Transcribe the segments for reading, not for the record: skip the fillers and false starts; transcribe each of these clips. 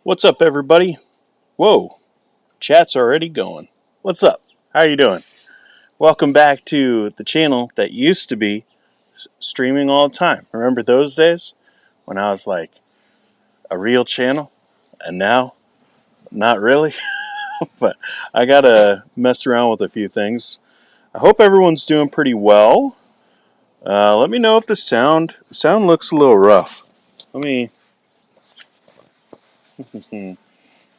What's up, everybody? Whoa, chat's already going. What's up? How you doing? Welcome back to the channel that used to be streaming all the time. Remember those days when I was like a real channel, and now not really. But I gotta mess around with a few things. I hope everyone's doing pretty well. Let me know if the sound looks a little rough. Let me.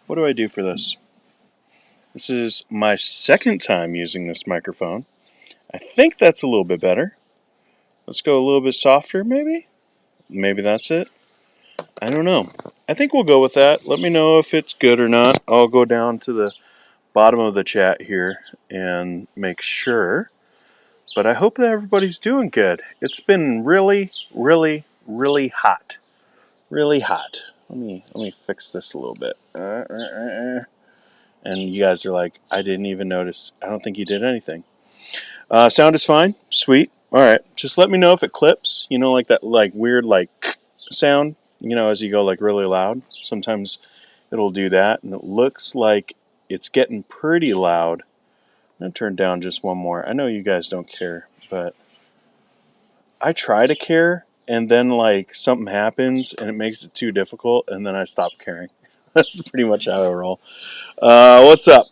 What do I do for this? This is my second time using this microphone. I think that's a little bit better. Let's go a little bit softer, maybe? Maybe that's it. I don't know. I think we'll go with that. Let me know if it's good or not. I'll go down to the bottom of the chat here and make sure. But I hope that everybody's doing good. It's been really, really, really hot. Really hot. Let me fix this a little bit. And you guys are like, I didn't even notice. I don't think you did anything. Sound is fine. Sweet. All right. Just let me know if it clips. You know, like that, like weird, like sound. You know, as you go like really loud. Sometimes it'll do that, and it looks like it's getting pretty loud. I'm gonna turn down just one more. I know you guys don't care, but I try to care, and then like something happens, and it makes it too difficult, and then I stop caring. That's pretty much how I roll. What's up?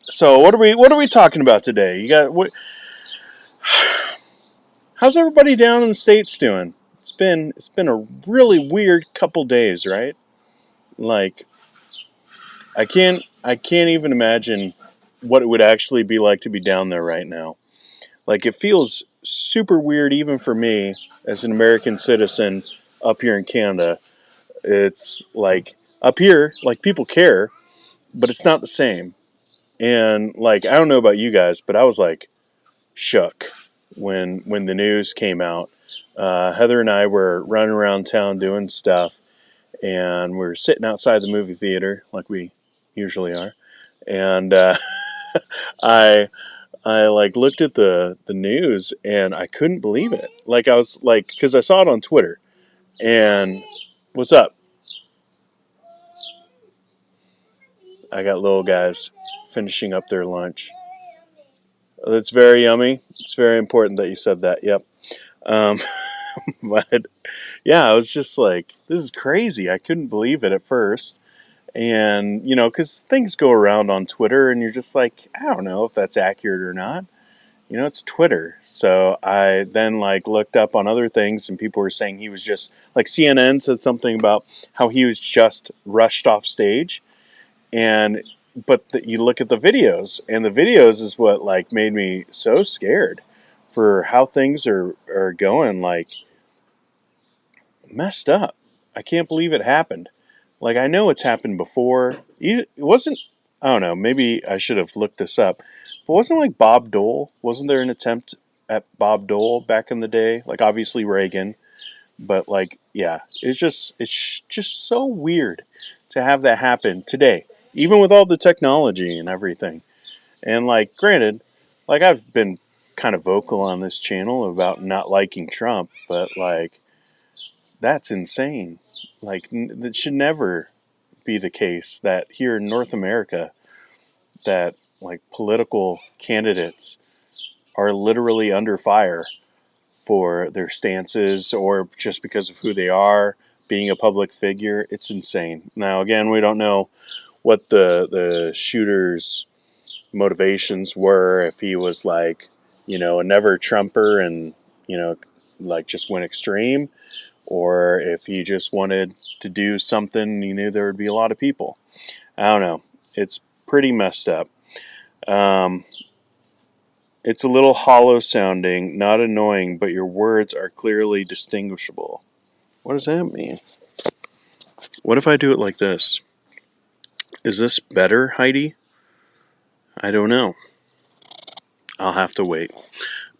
So what are we talking about today? You got what? How's everybody down in the States doing? It's been a really weird couple days, right? Like I can't even imagine what it would actually be like to be down there right now. Like it feels super weird even for me as an American citizen up here in Canada. It's like up here, like people care, but it's not the same. And like I don't know about you guys, but I was like shook when the news came out. Heather and I were running around town doing stuff, and we were sitting outside the movie theater like we usually are. And I I like looked at the news and I couldn't believe it. Like I was like, because I saw it on Twitter. And what's up? I got little guys finishing up their lunch. That's very yummy. It's very important that you said that. Yep. Um, but yeah, I was just like, this is crazy. I couldn't believe it at first. And, you know, because things go around on Twitter and you're just like, I don't know if that's accurate or not. You know, it's Twitter. So I then like looked up on other things and people were saying he was just like CNN said something about how he was just rushed off stage. And you look at the videos, and the videos is what like made me so scared for how things are going, like messed up. I can't believe it happened. Like I know it's happened before. It wasn't. I don't know. Maybe I should have looked this up. But wasn't like Bob Dole? Wasn't there an attempt at Bob Dole back in the day? Like obviously Reagan, but like yeah, it's just so weird to have that happen today, even with all the technology and everything. And like, granted, like I've been kind of vocal on this channel about not liking Trump, but like that's insane. Like that should never be the case that here in North America that like political candidates are literally under fire for their stances or just because of who they are, being a public figure. It's insane. Now again, we don't know what the shooter's motivations were, if he was like, you know, a never Trumper and, you know, like just went extreme, or if he just wanted to do something, he knew there would be a lot of people. I don't know. It's pretty messed up. Um, it's a little hollow sounding, not annoying, but your words are clearly distinguishable. What does that mean? What if I do it like this? Is this better, Heidi? I don't know. I'll have to wait.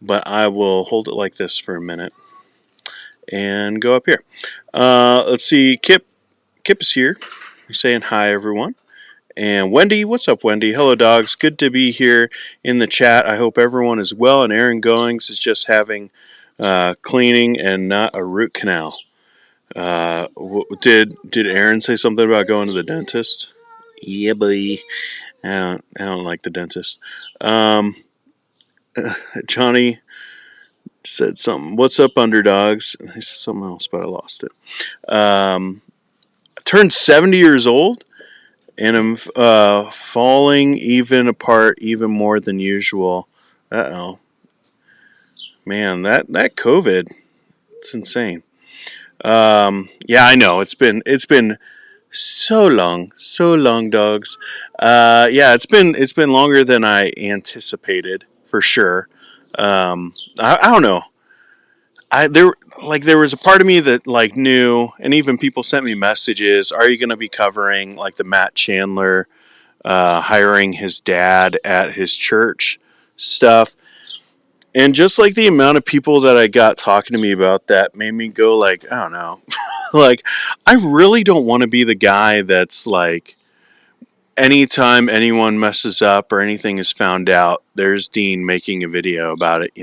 But I will hold it like this for a minute and go up here. Let's see. Kip is here. He's saying hi, everyone. And Wendy, what's up, Wendy? Hello, dogs. Good to be here in the chat. I hope everyone is well. And Aaron Goings is just having cleaning and not a root canal. Did Aaron say something about going to the dentist? Yeah, boy. I don't like the dentist. Um, Johnny said something. What's up, underdogs? He said something else, but I lost it. I turned 70 years old, and I'm falling even apart even more than usual. Uh-oh. Man, that COVID, it's insane. Yeah, I know. It's been so long, dogs. Yeah, it's been longer than I anticipated for sure. I don't know. There was a part of me that like knew, and even people sent me messages. Are you going to be covering like the Matt Chandler hiring his dad at his church stuff? And just like the amount of people that I got talking to me about that made me go like, I don't know. Like, I really don't want to be the guy that's like, anytime anyone messes up or anything is found out, there's Dean making a video about it,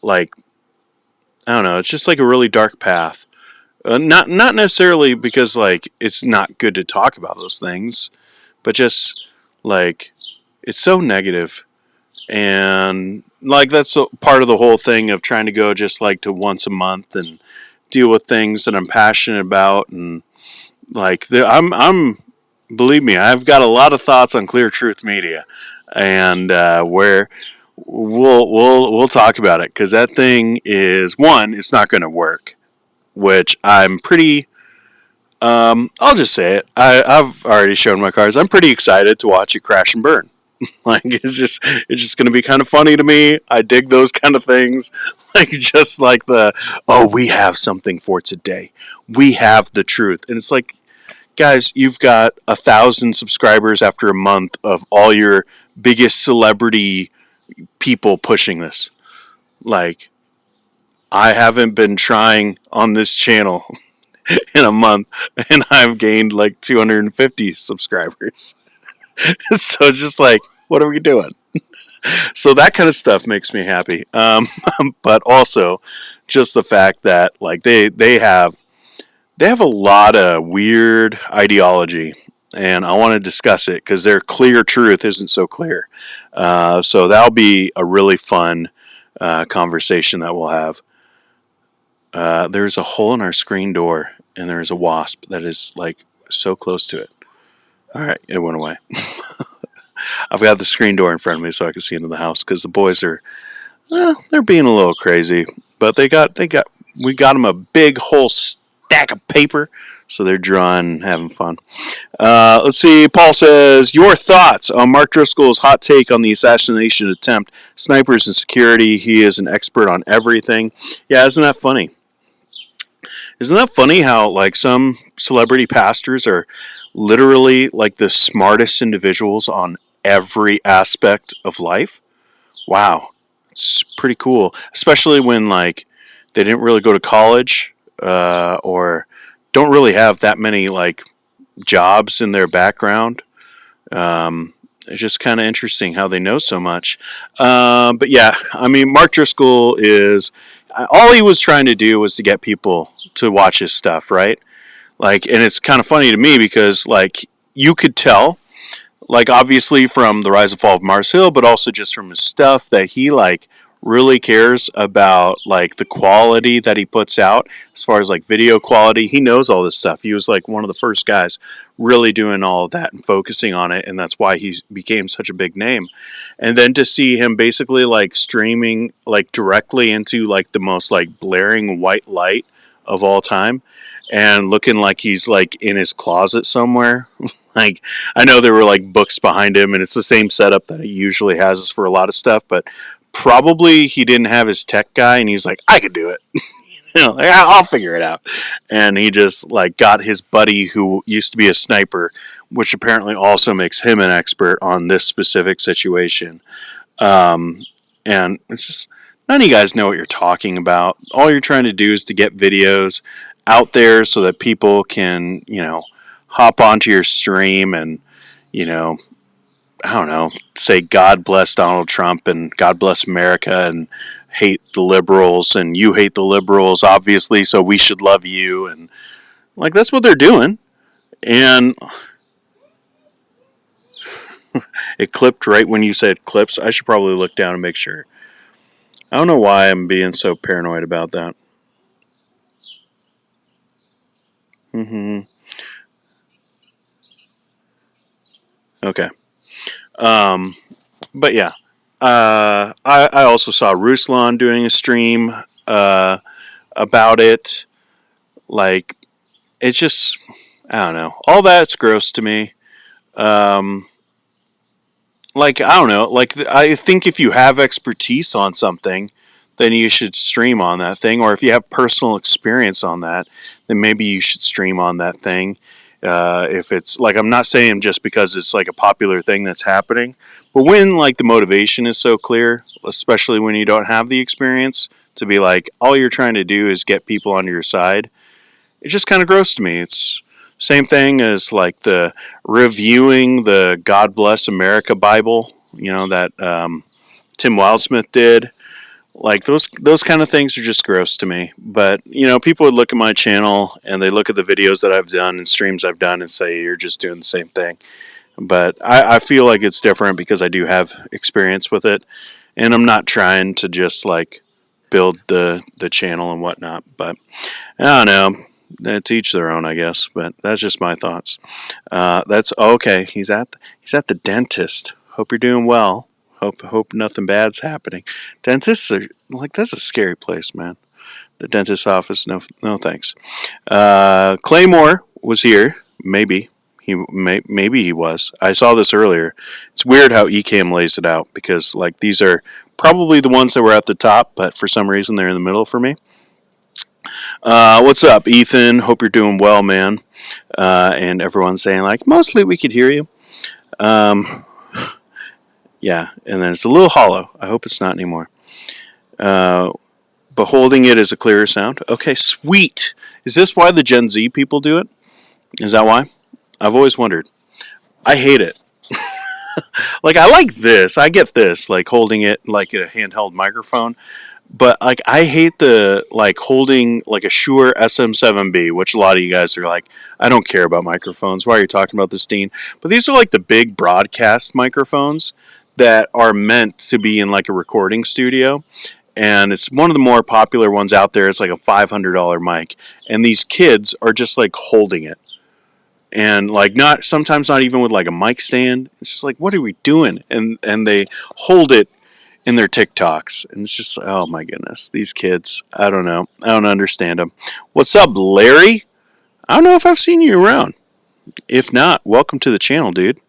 Like, I don't know, it's just like a really dark path. Not necessarily because like it's not good to talk about those things, but just like it's so negative. And like that's part of the whole thing of trying to go just like to once a month and deal with things that I'm passionate about. And like I'm believe me, I've got a lot of thoughts on Clear Truth Media, and where we'll talk about it because that thing is one, it's not going to work, which I'm pretty. I'll just say it. I've already shown my cards. I'm pretty excited to watch it crash and burn. Like it's just going to be kind of funny to me. I dig those kind of things. Like just like we have something for today. We have the truth, and it's like, guys, you've got 1,000 subscribers after a month of all your biggest celebrity people pushing this. Like, I haven't been trying on this channel in a month, and I've gained like 250 subscribers. So it's just like, what are we doing? So that kind of stuff makes me happy. But also, just the fact that like they have a lot of weird ideology, and I want to discuss it because their clear truth isn't so clear. So that'll be a really fun conversation that we'll have. There's a hole in our screen door, and there's a wasp that is like so close to it. All right, it went away. I've got the screen door in front of me so I can see into the house because the boys are, they're being a little crazy, but we got them a big whole stack of paper, so they're drawing, having fun. Let's see. Paul says, your thoughts on Mark Driscoll's hot take on the assassination attempt, snipers and security. He is an expert on everything. Yeah, isn't that funny? Isn't that funny how like some celebrity pastors are literally like the smartest individuals on every aspect of life? Wow, it's pretty cool, especially when like they didn't really go to college or don't really have that many like jobs in their background. It's just kind of interesting how they know so much. But yeah, I mean, Mark Driscoll is all he was trying to do was to get people to watch his stuff, right? Like, and it's kind of funny to me because like you could tell, like obviously from the Rise and Fall of Mars Hill, but also just from his stuff that he like really cares about like the quality that he puts out as far as like video quality. He knows all this stuff. He was like one of the first guys really doing all of that and focusing on it, and that's why he became such a big name. And then to see him basically like streaming like directly into like the most like blaring white light of all time and looking like he's like in his closet somewhere. Like, I know there were like books behind him, and it's the same setup that he usually has for a lot of stuff, but probably he didn't have his tech guy, and he's like, I could do it. Like, I'll figure it out. And he just like got his buddy who used to be a sniper, which apparently also makes him an expert on this specific situation. Um, and it's just, none of you guys know what you're talking about. All you're trying to do is to get videos out there so that people can, hop onto your stream and, you know, I don't know, say God bless Donald Trump and God bless America and hate the liberals and you hate the liberals, obviously, so we should love you. And like, that's what they're doing. And it clipped right when you said clips. I should probably look down and make sure. I don't know why I'm being so paranoid about that. Mm-hmm. Okay. Um, but yeah. I also saw Ruslan doing a stream about it. Like, it's just, I don't know. All that's gross to me. Um, like, I don't know. Like, I think if you have expertise on something, then you should stream on that thing. Or if you have personal experience on that, then maybe you should stream on that thing. If it's like, I'm not saying just because it's like a popular thing that's happening, but when like the motivation is so clear, especially when you don't have the experience, to be like, all you're trying to do is get people on your side, it's just kind of gross to me. It's same thing as like the reviewing the God Bless America Bible, that Tim Wildsmith did. Like those kind of things are just gross to me. But people would look at my channel and they look at the videos that I've done and streams I've done and say you're just doing the same thing. But I feel like it's different because I do have experience with it, and I'm not trying to just like build the channel and whatnot. But I don't know. To each their own, I guess. But that's just my thoughts. That's okay. He's at the dentist. Hope you're doing well. Hope nothing bad's happening. Dentists are like, that's a scary place, man. The dentist's office. No thanks. Claymore was here. Maybe he was. I saw this earlier. It's weird how Ecamm lays it out because like these are probably the ones that were at the top, but for some reason they're in the middle for me. What's up, Ethan? Hope you're doing well, man. And everyone's saying like, mostly we could hear you. Yeah, and then it's a little hollow. I hope it's not anymore. But holding it is a clearer sound. Okay, sweet. Is this why the Gen Z people do it? Is that why? I've always wondered. I hate it. Like, I like this. I get this, like holding it like a handheld microphone. But like, I hate the like holding like a Shure SM7B, which a lot of you guys are like, I don't care about microphones. Why are you talking about this, Dean? But these are like the big broadcast microphones that are meant to be in like a recording studio. And it's one of the more popular ones out there. It's like a $500 mic, and these kids are just like holding it, and like not sometimes not even with like a mic stand. It's just like, what are we doing? And they hold it in their TikToks, and it's just, oh my goodness, these kids. I don't know. I don't understand them. What's up, Larry? I don't know if I've seen you around. If not, welcome to the channel, dude.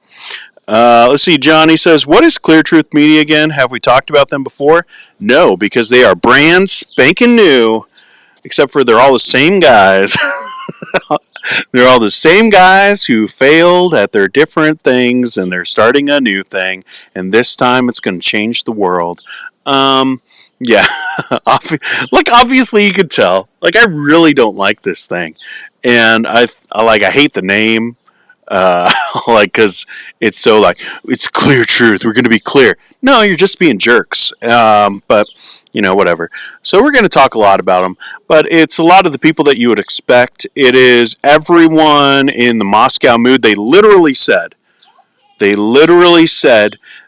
Let's see. Johnny says, what is Clear Truth Media again? Have we talked about them before? No, because they are brand spanking new, except for they're all the same guys. They're all the same guys who failed at their different things, and they're starting a new thing, and this time it's going to change the world. Yeah. Like, obviously you could tell. Like, I really don't like this thing. And I hate the name. Like, because it's so like, it's clear truth. We're going to be clear. No, you're just being jerks. But whatever. So we're going to talk a lot about them, but it's a lot of the people that you would expect. It is everyone in the Moscow mood. They literally said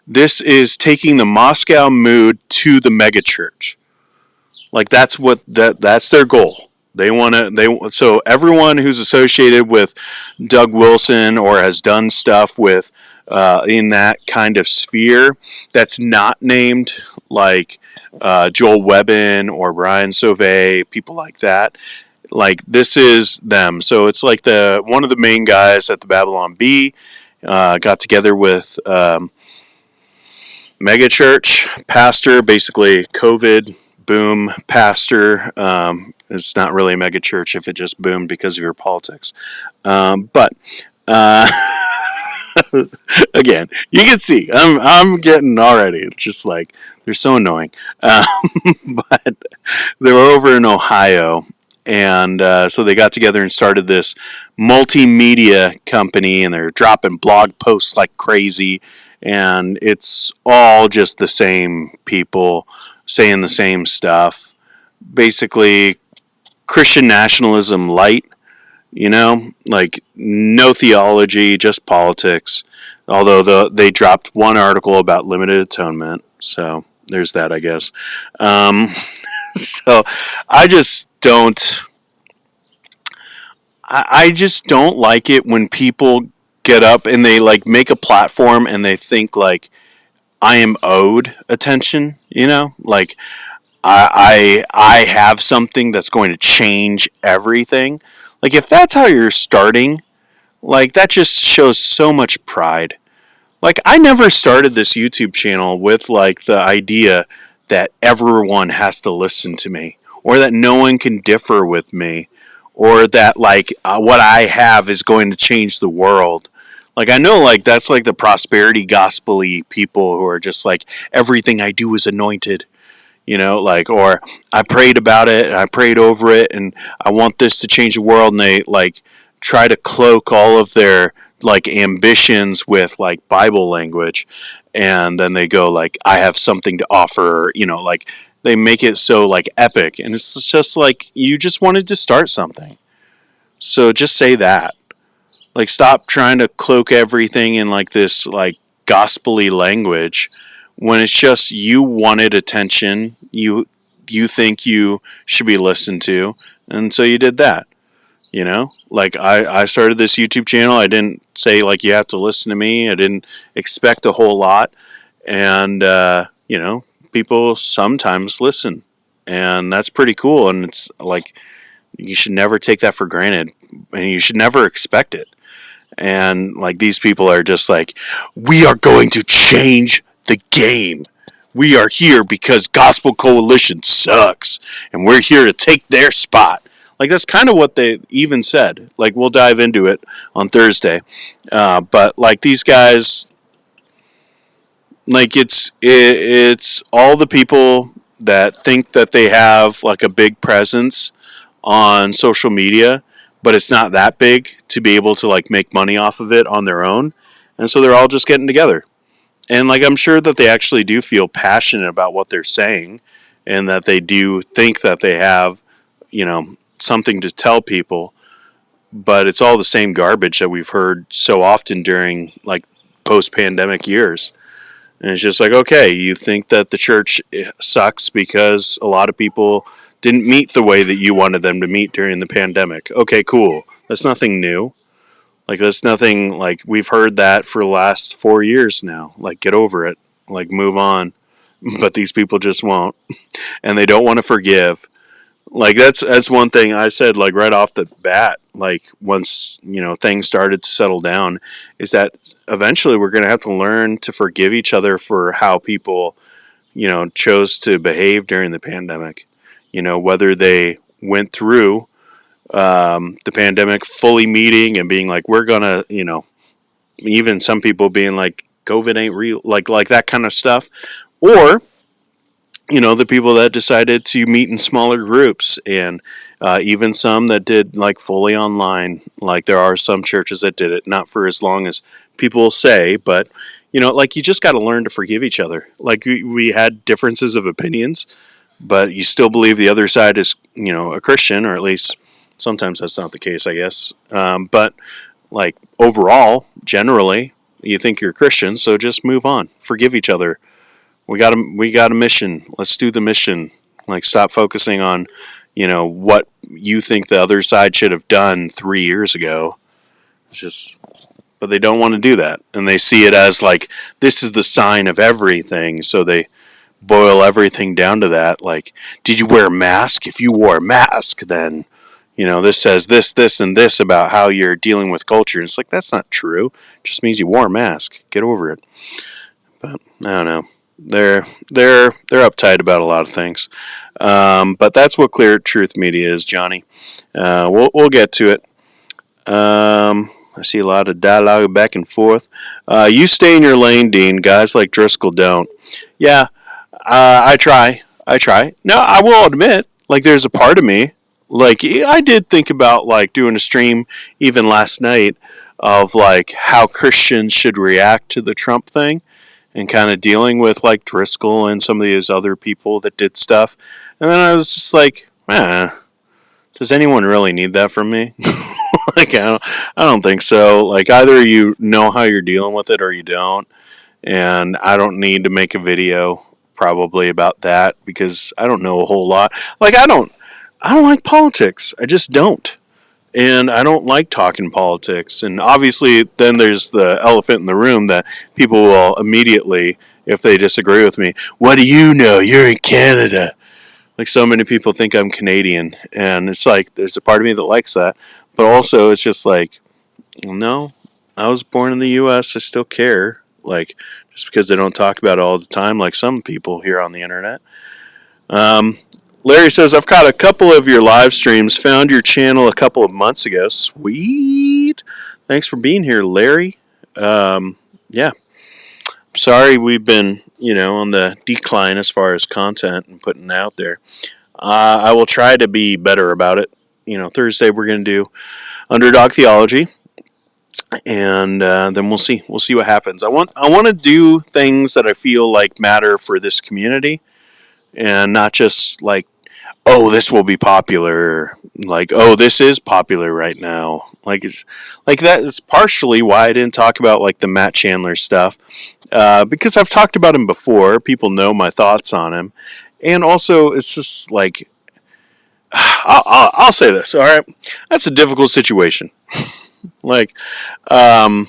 this is taking the Moscow mood to the megachurch. Like, that's their goal. So everyone who's associated with Doug Wilson or has done stuff with in that kind of sphere that's not named like Joel Webbin or Brian Sauvé, people like that. Like, this is them. So it's like one of the main guys at the Babylon Bee got together with megachurch pastor, basically COVID boom pastor. It's not really a megachurch if it just boomed because of your politics. But again, you can see I'm getting already. It's just like they're so annoying. But they were over in Ohio, And so they got together and started this multimedia company, and they're dropping blog posts like crazy. And it's all just the same people saying the same stuff. Basically, Christian nationalism light, like no theology, just politics. Although they dropped one article about limited atonement. So there's that, I guess. Um, so I just don't. I just don't like it when people get up and they like make a platform and they think like I am owed attention. Like I have something that's going to change everything. Like if that's how you're starting, like that just shows so much pride. Like I never started this YouTube channel with like the idea that everyone has to listen to me or that no one can differ with me or that like what I have is going to change the world. Like I know like that's like the prosperity gospel-y people who are just like everything I do is anointed, like, or I prayed about it and I prayed over it and I want this to change the world. And they like try to cloak all of their like ambitions with like Bible language. And then they go like, I have something to offer, like they make it so like epic. And it's just like, you just wanted to start something. So just say that. Like, stop trying to cloak everything in like this like gospel-y language when it's just you wanted attention. You think you should be listened to, and so you did that. Like I started this YouTube channel. I didn't say like you have to listen to me. I didn't expect a whole lot, and people sometimes listen, and that's pretty cool. And it's like you should never take that for granted, and you should never expect it. And like these people are just like, we are going to change the game. We are here because Gospel Coalition sucks, and we're here to take their spot. Like that's kind of what they even said. Like we'll dive into it on Thursday, but like these guys, like it's all the people that think that they have like a big presence on social media, but it's not that big to be able to like make money off of it on their own. And so they're all just getting together. And like I'm sure that they actually do feel passionate about what they're saying and that they do think that they have, something to tell people, but it's all the same garbage that we've heard so often during like post-pandemic years. And it's just like, okay, you think that the church sucks because a lot of people didn't meet the way that you wanted them to meet during the pandemic. Okay, cool. That's nothing new. Like, that's nothing, like, we've heard that for the last 4 years now. Like, get over it. Like, move on. But these people just won't. And they don't want to forgive. Like, that's one thing I said, like, right off the bat. Like, once, things started to settle down, is that eventually we're going to have to learn to forgive each other for how people, chose to behave during the pandemic. Whether they went through the pandemic fully meeting and being like, we're gonna, even some people being like, COVID ain't real, like that kind of stuff, or the people that decided to meet in smaller groups, and even some that did like fully online. Like there are some churches that did it, not for as long as people say, but like you just got to learn to forgive each other. Like we had differences of opinions, but you still believe the other side is, a Christian, or at least sometimes that's not the case, I guess. But like overall, generally, you think you're a Christian, so just move on, forgive each other. We got a mission. Let's do the mission. Like stop focusing on, what you think the other side should have done 3 years ago. It's just, but they don't want to do that, and they see it as like this is the sign of everything. So they boil everything down to that. Like, did you wear a mask? If you wore a mask, then, this says this, and this about how you're dealing with culture. And it's like, that's not true. It just means you wore a mask. Get over it. But I don't know. They're uptight about a lot of things. But that's what Clear Truth Media is, Johnny. We'll get to it. I see a lot of dialogue back and forth. You stay in your lane, Dean. Guys like Driscoll don't. Yeah, I try. No, I will admit, like, there's a part of me, Like, I did think about like doing a stream even last night of like how Christians should react to the Trump thing and kind of dealing with like Driscoll and some of these other people that did stuff. And then I was just like, does anyone really need that from me? Like, I don't think so. Like, either you know how you're dealing with it or you don't. And I don't need to make a video probably about that because I don't know a whole lot. Like, I don't like politics. I just don't. And I don't like talking politics. And obviously, then there's the elephant in the room that people will immediately, if they disagree with me, what do you know? You're in Canada. Like, so many people think I'm Canadian. And it's like, there's a part of me that likes that. But also, it's just like, no, I was born in the U.S. I still care. Like, just because they don't talk about it all the time, like some people here on the internet. Um, Larry says, I've caught a couple of your live streams, found your channel a couple of months ago. Sweet. Thanks for being here, Larry. Yeah. Sorry we've been, on the decline as far as content and putting it out there. I will try to be better about it. Thursday we're going to do Underdog Theology, and then we'll see. We'll see what happens. I want to do things that I feel like matter for this community, and not just like, oh, this will be popular. Like, oh, this is popular right now. Like, it's like that is partially why I didn't talk about like the Matt Chandler stuff, because I've talked about him before. People know my thoughts on him, and also it's just like, I'll say this. All right, that's a difficult situation. Like, um,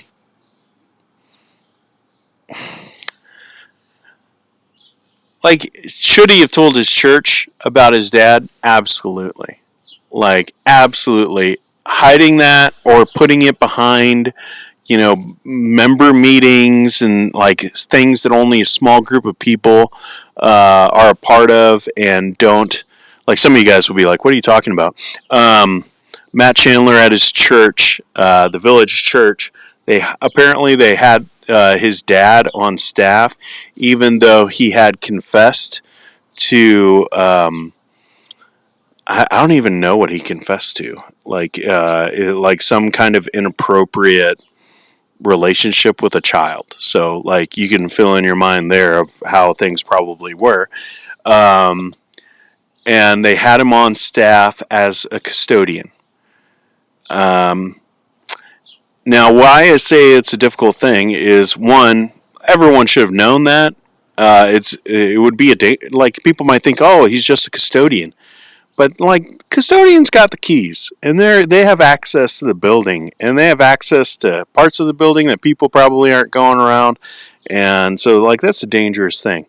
should he have told his church about his dad? Absolutely. Like, absolutely. Hiding that or putting it behind, member meetings and like things that only a small group of people are a part of and don't. Like, some of you guys will be like, what are you talking about? Matt Chandler at his church, the Village Church, they had his dad on staff, even though he had confessed to. I don't even know what he confessed to. Like some kind of inappropriate relationship with a child. So, like, you can fill in your mind there of how things probably were. Um, and they had him on staff as a custodian. Um, Now, why I say it's a difficult thing is, one, everyone should have known that. It would be like, people might think, oh, he's just a custodian. But like, custodians got the keys, and they have access to the building, and they have access to parts of the building that people probably aren't going around, and so like that's a dangerous thing.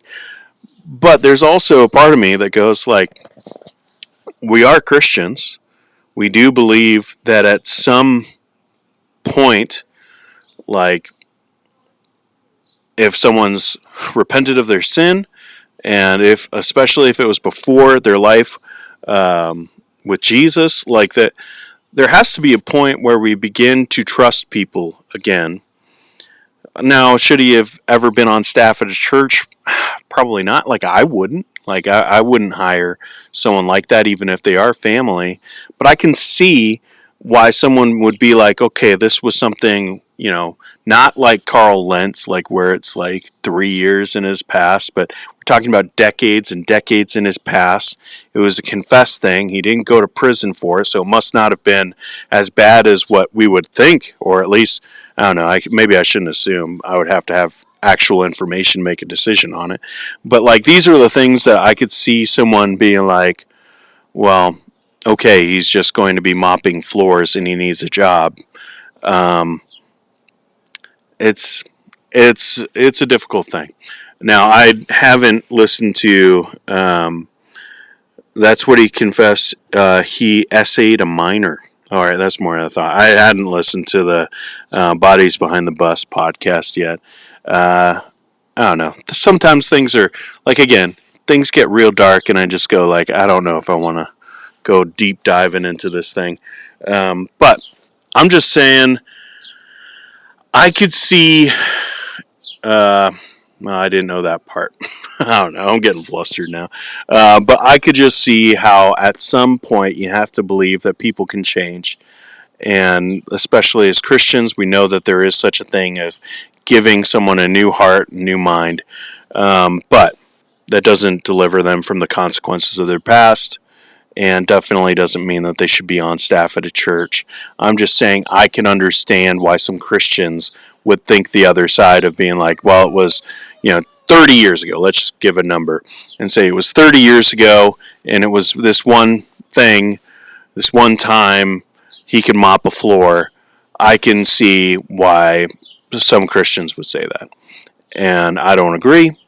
But there's also a part of me that goes like, we are Christians. We do believe that at some point, like, if someone's repented of their sin, and if especially if it was before their life with Jesus, like that, there has to be a point where we begin to trust people again. Now, should he have ever been on staff at a church? Probably not. Like, I wouldn't. Like, I wouldn't hire someone like that, even if they are family. But I can see why someone would be like, okay, this was something, not like Carl Lentz, like where it's like 3 years in his past, but we're talking about decades and decades in his past. It was a confessed thing. He didn't go to prison for it, so it must not have been as bad as what we would think, or at least, I don't know, maybe I shouldn't assume. I would have to have actual information, make a decision on it. But like, these are the things that I could see someone being like, well, okay, he's just going to be mopping floors and he needs a job. Um, it's it's a difficult thing. Now, I haven't listened to. That's what he confessed. He essayed a minor. All right, that's more than I thought. I hadn't listened to the Bodies Behind the Bus podcast yet. I don't know. Sometimes things are like, again, things get real dark, and I just go like, I don't know if I want to go deep diving into this thing. But I'm just saying, I could see. Well, I didn't know that part. I don't know. I'm getting flustered now. But I could just see how at some point you have to believe that people can change. And especially as Christians, we know that there is such a thing as giving someone a new heart, new mind. But that doesn't deliver them from the consequences of their past, and definitely doesn't mean that they should be on staff at a church. I'm just saying I can understand why some Christians would think the other side of being like, well, it was, 30 years ago. Let's just give a number and say it was 30 years ago, and it was this one thing, this one time he can mop a floor. I can see why some Christians would say that. And I don't agree.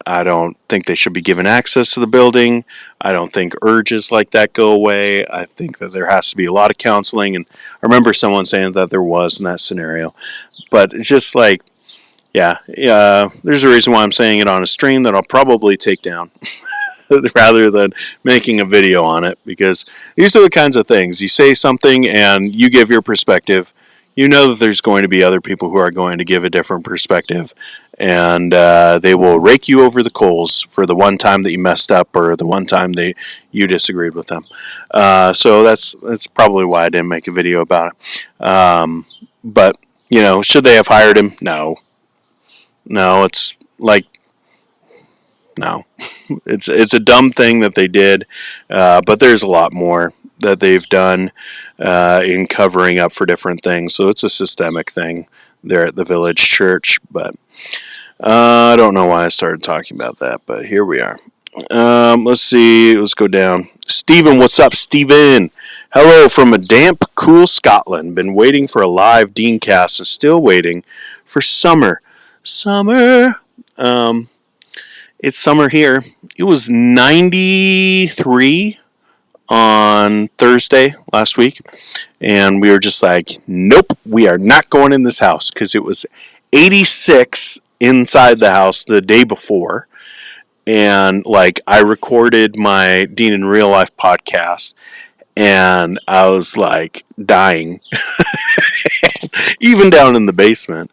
I don't think they should be given access to the building. I don't think urges like that go away. I think that there has to be a lot of counseling. And I remember someone saying that there was in that scenario. But it's just like, yeah, there's a reason why I'm saying it on a stream that I'll probably take down rather than making a video on it, because these are the kinds of things. You say something and you give your perspective. You know that there's going to be other people who are going to give a different perspective, and they will rake you over the coals for the one time that you messed up or the one time you disagreed with them. So that's probably why I didn't make a video about it. But should they have hired him? No, it's like no. It's a dumb thing that they did, but there's a lot more that they've done in covering up for different things. So it's a systemic thing there at the Village Church. But I don't know why I started talking about that, but here we are. Let's see. Let's go down. Stephen, what's up, Stephen? Hello from a damp, cool Scotland. Been waiting for a live Deancast and still waiting for summer. Summer. It's summer here. It was 93 on Thursday last week, and we were just like, nope, we are not going in this house, because it was 86 inside the house the day before. And like, I recorded my Dean in Real Life podcast, and I was like dying, even down in the basement.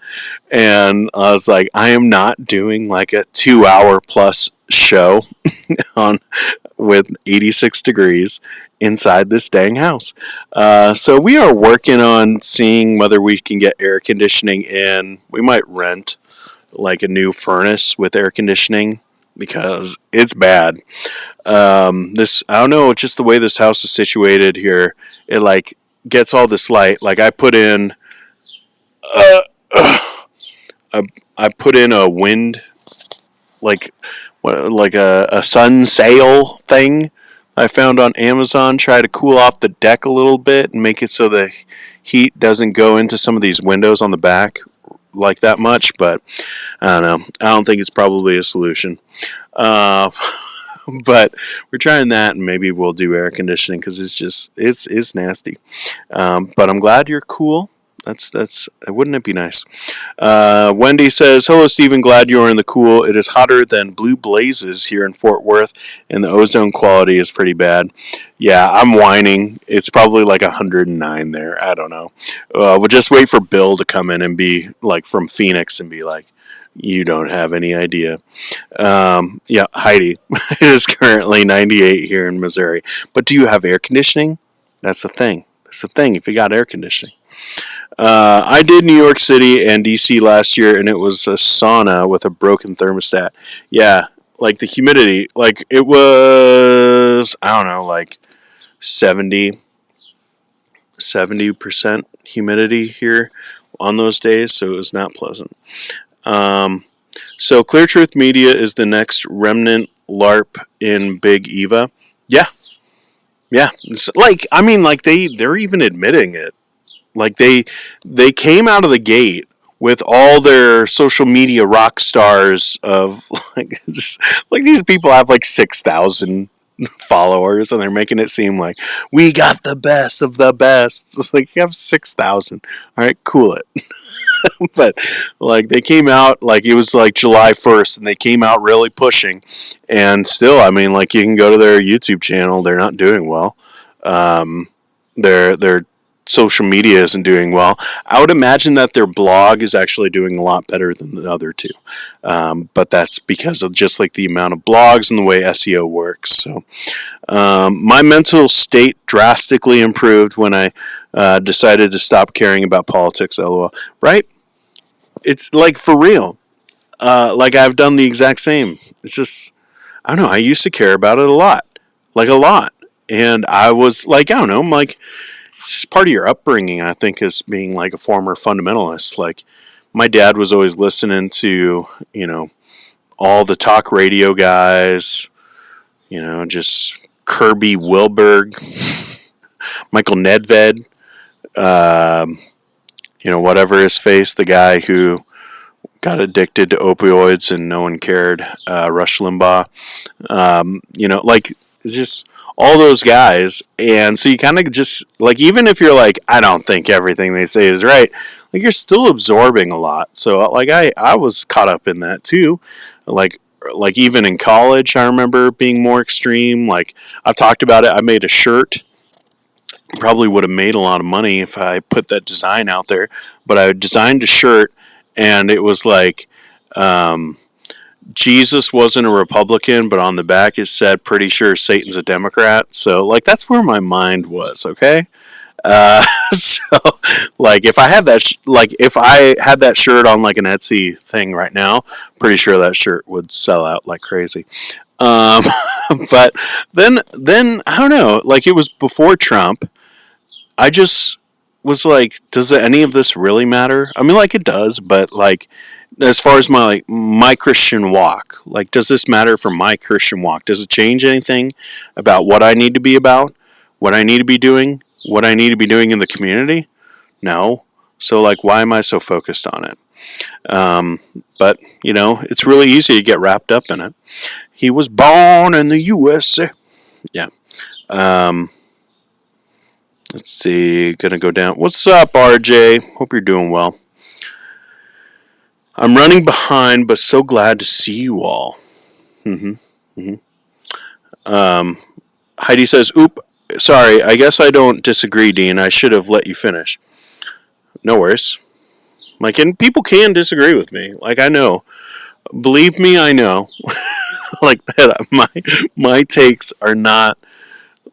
And I was like, I am not doing like a 2-hour plus show on with 86 degrees inside this dang house. So we are working on seeing whether we can get air conditioning in. We might rent like a new furnace with air conditioning, because it's bad. I don't know, it's just the way this house is situated here. It like gets all this light. Like I put in I put in a wind, like a sun sail thing I found on Amazon. Try to cool off the deck a little bit and make it so the heat doesn't go into some of these windows on the back like that much. But I don't know. I don't think it's probably a solution. But we're trying that, and maybe we'll do air conditioning, because it's nasty. But I'm glad you're cool. Wouldn't it be nice? Wendy says, hello, Stephen. Glad you're in the cool. It is hotter than blue blazes here in Fort Worth, and the ozone quality is pretty bad. Yeah, I'm whining. It's probably like 109 there. I don't know. We'll just wait for Bill to come in and be like from Phoenix and be like, you don't have any idea. Yeah, Heidi. It is currently 98 here in Missouri. But do you have air conditioning? That's the thing. That's the thing, if you got air conditioning. I did New York City and DC last year, and it was a sauna with a broken thermostat. Yeah, like the humidity, like it was, I don't know, like 70% humidity here on those days, so it was not pleasant. So Clear Truth Media is the next remnant LARP in Big Eva. Yeah. It's like, I mean, like they're even admitting it. Like they came out of the gate with all their social media rock stars of like, just like these people have like 6,000 followers, and they're making it seem like we got the best of the best. It's like, you have 6,000. All right, cool it. But like they came out like it was like July 1st, and they came out really pushing, and still, I mean, like you can go to their YouTube channel, they're not doing well. They're social media isn't doing well. I would imagine that their blog is actually doing a lot better than the other two. But that's because of just like the amount of blogs and the way SEO works. So my mental state drastically improved when I decided to stop caring about politics. LOL. Right? It's like for real. Like I've done the exact same. It's just I don't know. I used to care about it a lot, like a lot, and I was like I don't know. I'm like it's just part of your upbringing. I think as being like a former fundamentalist. Like my dad was always listening to all the talk radio guys. Just Kirby Wilberg, Michael Nedved. Whatever his face, the guy who got addicted to opioids and no one cared. Rush Limbaugh. Like it's just all those guys. And so you kind of just like, even if you're like, I don't think everything they say is right, like you're still absorbing a lot. So like I was caught up in that too. Like even in college, I remember being more extreme. Like I've talked about it. I made a shirt. Probably would have made a lot of money if I put that design out there. But I designed a shirt, and it was like Jesus wasn't a Republican, but on the back it said, "Pretty sure Satan's a Democrat." So like that's where my mind was. Okay. So like if I had that shirt on like an Etsy thing right now, pretty sure that shirt would sell out like crazy. Um, but then I don't know. Like it was before Trump. I just was like, does any of this really matter? I mean, like it does, but like as far as my Christian walk, like does this matter for my Christian walk? Does it change anything about what I need to be about, what I need to be doing, what I need to be doing in the community? No. So like, why am I so focused on it? Um, but it's really easy to get wrapped up in it. He was born in the USA. Yeah. Um, let's see. Gonna go down. What's up, RJ? Hope you're doing well. I'm running behind, but so glad to see you all. Mm-hmm. Mm-hmm. Heidi says, "Oop, sorry. I guess I don't disagree, Dean. I should have let you finish." No worries. Like, and people can disagree with me. Like, I know. Believe me, I know. Like that, my takes are not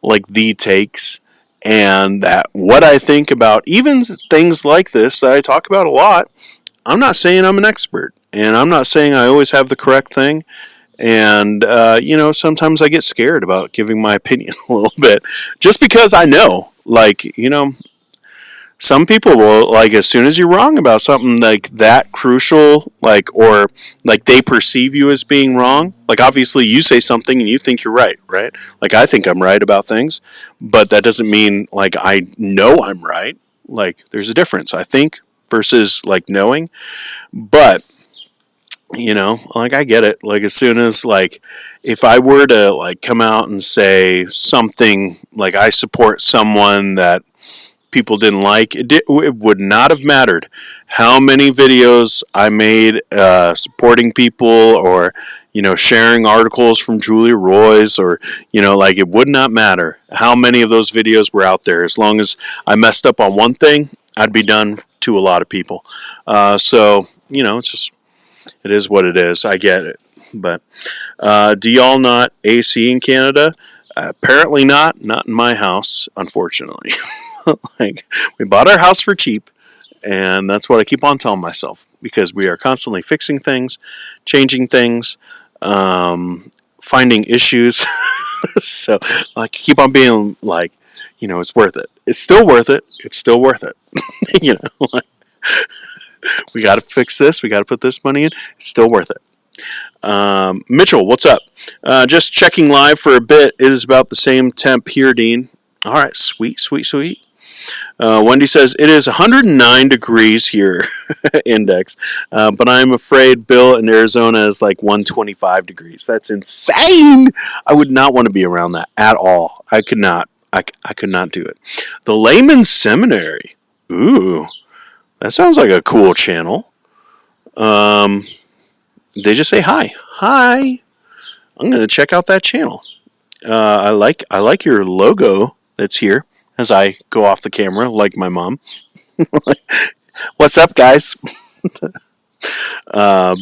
like the takes, and that what I think about even things like this that I talk about a lot. I'm not saying I'm an expert, and I'm not saying I always have the correct thing. And sometimes I get scared about giving my opinion a little bit, just because I know, like some people will, like, as soon as you're wrong about something like that crucial, like, or like they perceive you as being wrong, like obviously you say something and you think you're right? Like I think I'm right about things, but that doesn't mean like I know I'm right. Like there's a difference, I think, versus like knowing. But like I get it. Like as soon as like if I were to like come out and say something like I support someone that people didn't like, it would not have mattered how many videos I made supporting people, or sharing articles from Julia Roy's, or like it would not matter how many of those videos were out there. As long as I messed up on one thing, I'd be done to a lot of people. So it's just, it is what it is. I get it. But do y'all not AC in Canada? Apparently not. Not in my house, unfortunately. Like we bought our house for cheap, and that's what I keep on telling myself, because we are constantly fixing things, changing things, finding issues. So I keep on being like, it's worth it. It's still worth it. It's still worth it. Like, we got to fix this. We got to put this money in. It's still worth it. Mitchell, what's up? Just checking live for a bit. It is about the same temp here, Dean. All right, sweet. Wendy says, it is 109 degrees here, index, but I'm afraid Bill in Arizona is like 125 degrees. That's insane. I would not want to be around that at all. I could not. I could not do it. The Layman Seminary. Ooh, that sounds like a cool channel. They just say hi. Hi. I'm going to check out that channel. I like your logo that's here. as I go off the camera like my mom. What's up, guys? Um,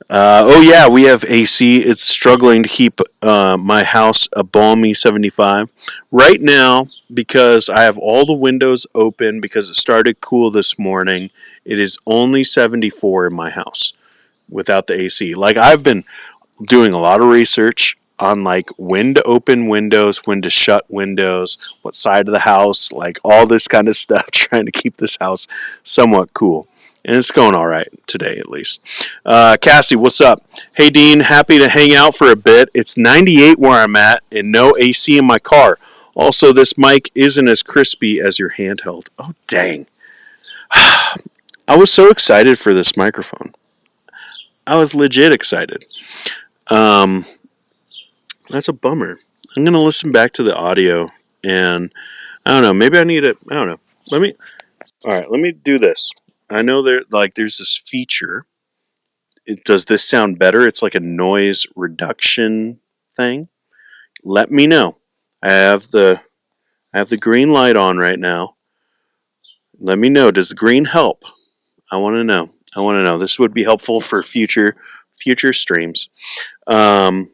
oh yeah, we have AC. It's struggling to keep my house a balmy 75 right now because I have all the windows open because it started cool this morning. It is only 74 in my house without the AC. Like I've been doing a lot of research on like when to open windows, when to shut windows, what side of the house, like all this kind of stuff, trying to keep this house somewhat cool. And it's going all right today, at least. Cassie, what's up? Hey, Dean, happy to hang out for a bit. It's 98 where I'm at and no AC in my car. Also, this mic isn't as crispy as your handheld. Oh, dang. I was so excited for this microphone. I was legit excited. Um, That's a bummer. I'm gonna listen back to the audio, and I don't know. Maybe I need it. I don't know. Let me. All right. Let me do this. I know there's this feature. Does this sound better? It's like a noise reduction thing. Let me know. I have the I have the green light on right now. Let me know. Does the green help? I want to know. I want to know. This would be helpful for future streams. Um,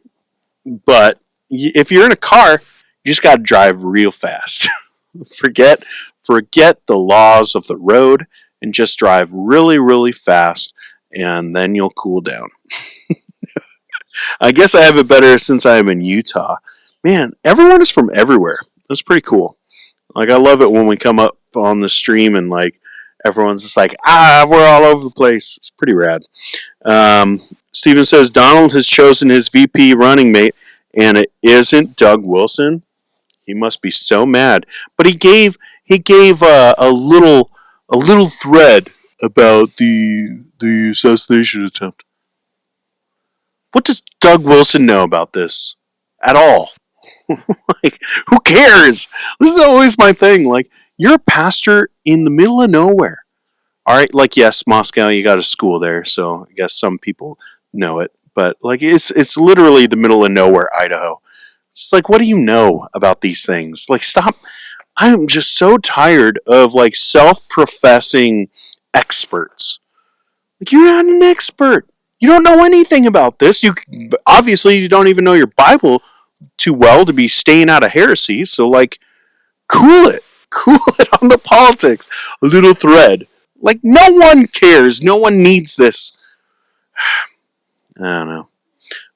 but if you're in a car, you just got to drive real fast. forget forget the laws of the road and just drive really really fast, and then you'll cool down. I guess I have it better since I am in Utah. Man, everyone is from everywhere. That's pretty cool. Like I love it when we come up on the stream and like everyone's just like, we're all over the place. It's pretty rad. um, Steven says Donald has chosen his VP running mate and it isn't Doug Wilson. He must be so mad. But he gave a little thread about the assassination attempt. What does Doug Wilson know about this at all? Like, who cares? This is always my thing. Like, you're a pastor in the middle of nowhere. All right, like yes, Moscow, you got a school there, so I guess some people know it. But like, it's literally the middle of nowhere, Idaho. It's like, what do you know about these things? Like, stop. I'm just so tired of like self-professing experts. Like you're not an expert. You don't know anything about this. You obviously you don't even know your Bible too well to be staying out of heresy. So like, cool it, cool it on the politics. A little thread. Like no one cares. No one needs this. I don't know.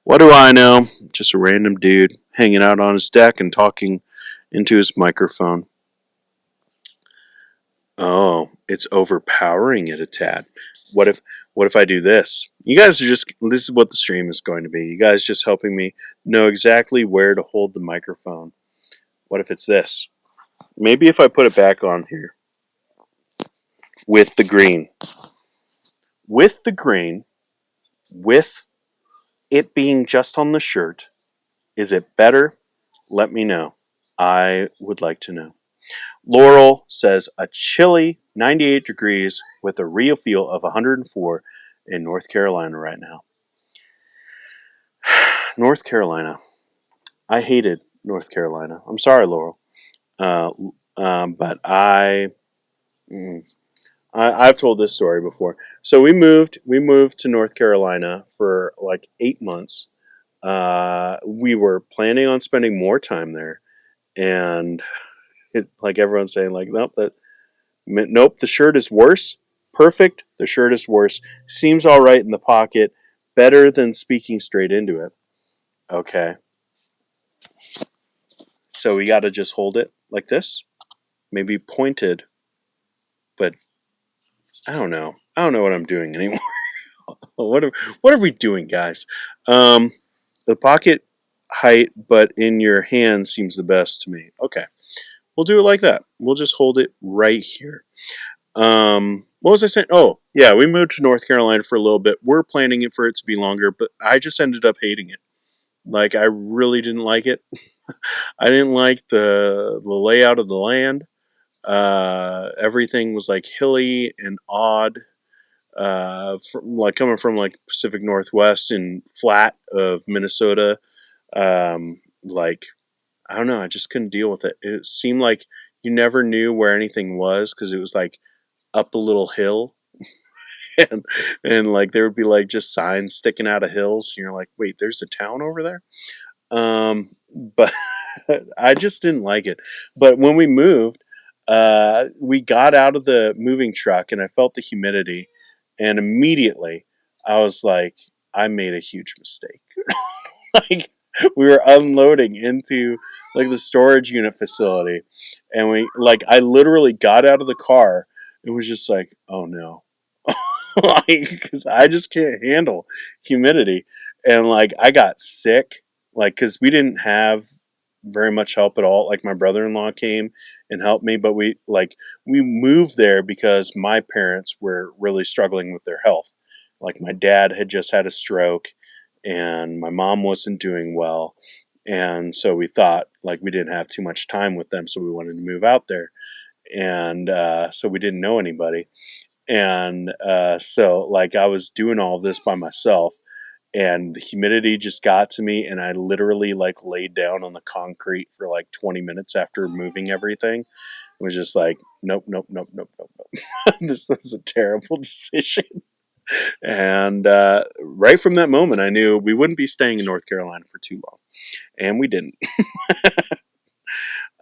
What do I know? Just a random dude hanging out on his deck and talking into his microphone. Oh, it's overpowering it a tad. What if what if I do this? You guys are just this is what the stream is going to be. You guys just helping me know exactly where to hold the microphone. What if it's this? Maybe if I put it back on here with the green. With the green, with it being just on the shirt, is it better? Let me know. I would like to know. Laurel says a chilly 98 degrees with a real feel of 104 in North Carolina right now. North Carolina. I hated North Carolina. I'm sorry, Laurel. Uh, but I've told this story before. So we moved to North Carolina for like 8 months. We were planning on spending more time there, and like everyone's saying, like nope, the shirt is worse. Perfect. The shirt is worse. Seems all right in the pocket. Better than speaking straight into it. Okay. So we got to just hold it like this. Maybe pointed, but I don't know. I don't know what I'm doing anymore. what are we doing, guys? The pocket height, but in your hand seems the best to me. Okay. We'll do it like that. We'll just hold it right here. What was I saying? Oh, yeah, we moved to North Carolina for a little bit. We're planning it for it to be longer, but I just ended up hating it. Like, I really didn't like it. I didn't like the layout of the land. Everything was like hilly and odd. Like coming from like Pacific Northwest and flat of Minnesota. Like I don't know. I just couldn't deal with it. It seemed like you never knew where anything was because it was like up a little hill, and like there would be like just signs sticking out of hills. And you're like, wait, there's a town over there. But I just didn't like it. But when we moved, we got out of the moving truck and I felt the humidity, and immediately I was like, I made a huge mistake. Like we were unloading into like the storage unit facility, and I literally got out of the car and was just like, oh no. Like because I just can't handle humidity, and like I got sick, like because we didn't have very much help at all. Like my brother-in-law came and helped me, but we moved there because my parents were really struggling with their health. Like my dad had just had a stroke, and my mom wasn't doing well, and so we thought like we didn't have too much time with them, so we wanted to move out there, and so we didn't know anybody, and so like I was doing all of this by myself, and the humidity just got to me, and I literally like laid down on the concrete for like 20 minutes after moving everything. It was just like, nope, nope, nope, nope, nope, nope. This was a terrible decision. And right from that moment, I knew we wouldn't be staying in North Carolina for too long, and we didn't.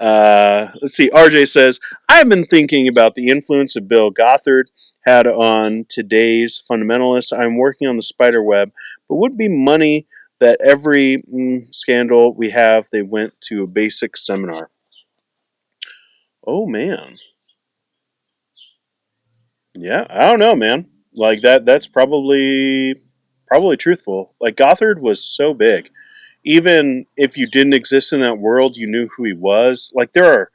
Let's see. RJ says, I've been thinking about the influence of Bill Gothard had on today's fundamentalists. I'm working on the spider web, but would be money that every scandal we have, they went to a basic seminar. Oh, man. Yeah, I don't know, man. Like that's probably truthful. Like Gothard was so big. Even if you didn't exist in that world, you knew who he was. Like there are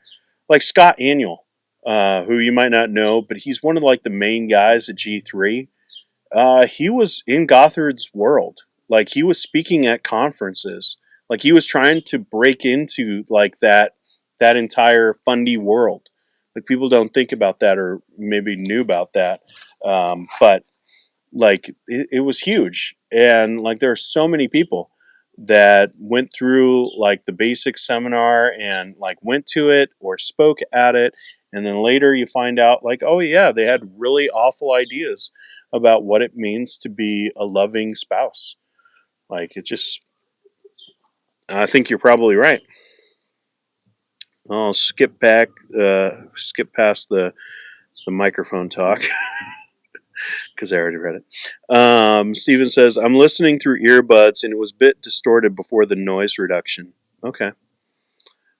like Scott Aniol, who you might not know, but he's one of like the main guys at G3. He was in Gothard's world. Like he was speaking at conferences. Like he was trying to break into like that entire fundy world. Like people don't think about that or maybe knew about that, but like it was huge, and like there are so many people that went through like the basic seminar and like went to it or spoke at it, and then later you find out like, oh yeah, they had really awful ideas about what it means to be a loving spouse. Like it just, I think you're probably right. I'll skip past the microphone talk because I already read it. Steven says, I'm listening through earbuds and it was a bit distorted before the noise reduction. Okay.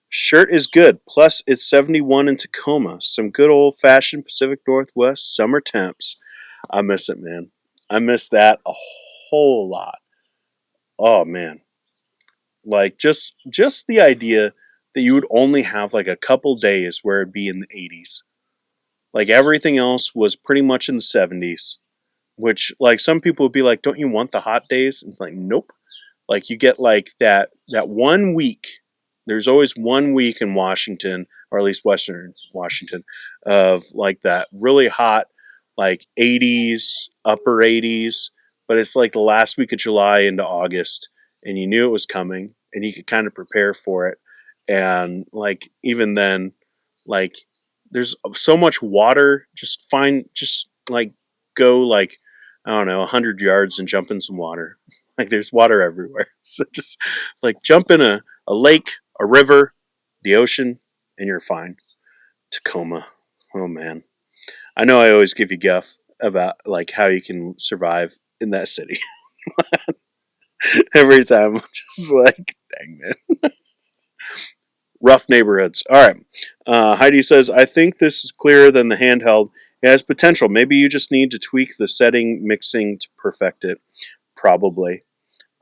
Shirt is good. Plus, it's 71 in Tacoma. Some good old fashioned Pacific Northwest summer temps. I miss it, man. I miss that a whole lot. Oh, man. Like, just the idea that you would only have like a couple days where it'd be in the 80s. Like, everything else was pretty much in the 70s, which like some people would be like, don't you want the hot days? And it's like, nope. Like you get like that 1 week. There's always 1 week in Washington, or at least Western Washington, of like that really hot, like 80s, upper 80s. But it's like the last week of July into August, and you knew it was coming, and you could kind of prepare for it. And like even then, like there's so much water. Just like go like I don't know 100 yards and jump in some water. Like there's water everywhere. So just like jump in a lake, a river, the ocean, and you're fine. Tacoma. Oh man. I know I always give you guff about like how you can survive in that city. Every time I'm just like, dang man. Rough neighborhoods. All right. Heidi says, I think this is clearer than the handheld. It has potential. Maybe you just need to tweak the setting mixing to perfect it. Probably.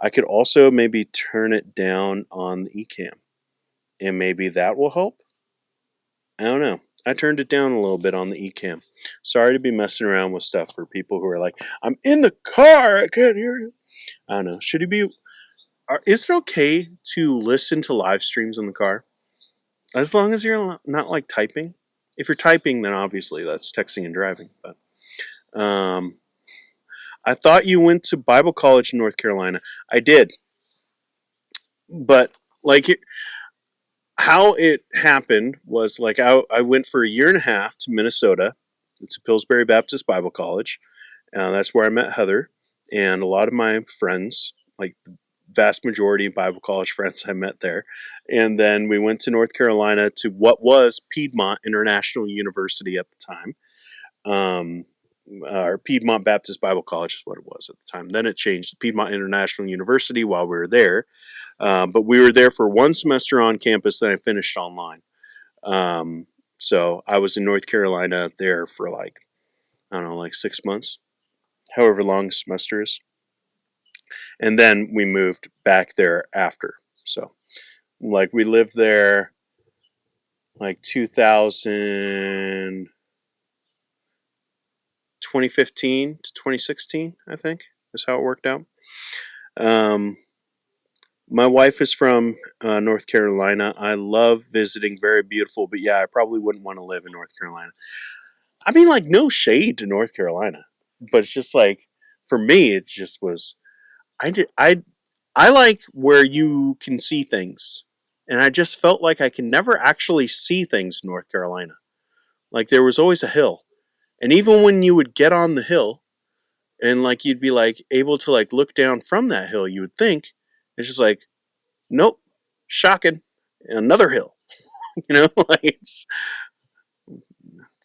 I could also maybe turn it down on the eCam, and maybe that will help. I don't know. I turned it down a little bit on the eCam. Sorry to be messing around with stuff for people who are like, I'm in the car, I can't hear you. I don't know. Should he be? Is it okay to listen to live streams in the car as long as you're not like typing? If you're typing, then obviously that's texting and driving. But I thought you went to Bible college in North Carolina. I did, but like how it happened was like I went for a year and a half to Minnesota. It's a Pillsbury Baptist Bible College. That's where I met Heather and a lot of my friends, like the vast majority of Bible college friends I met there. And then we went to North Carolina to what was Piedmont International University at the time. Um, or Piedmont Baptist Bible College is what it was at the time. Then it changed to Piedmont International University while we were there. But we were there for one semester on campus, then I finished online. Um, so I was in North Carolina there for like, I don't know, like 6 months, however long a semester is. And then we moved back there after. So, like, we lived there like 2015 to 2016, I think, is how it worked out. Um, my wife is from North Carolina. I love visiting, very beautiful, but yeah, I probably wouldn't want to live in North Carolina. I mean, like, no shade to North Carolina, but it's just like, for me, it just was. I did, I like where you can see things, and I just felt like I can never actually see things in North Carolina. Like there was always a hill, and even when you would get on the hill, and like you'd be like able to like look down from that hill, you would think it's just like, nope, shocking, another hill. Like it's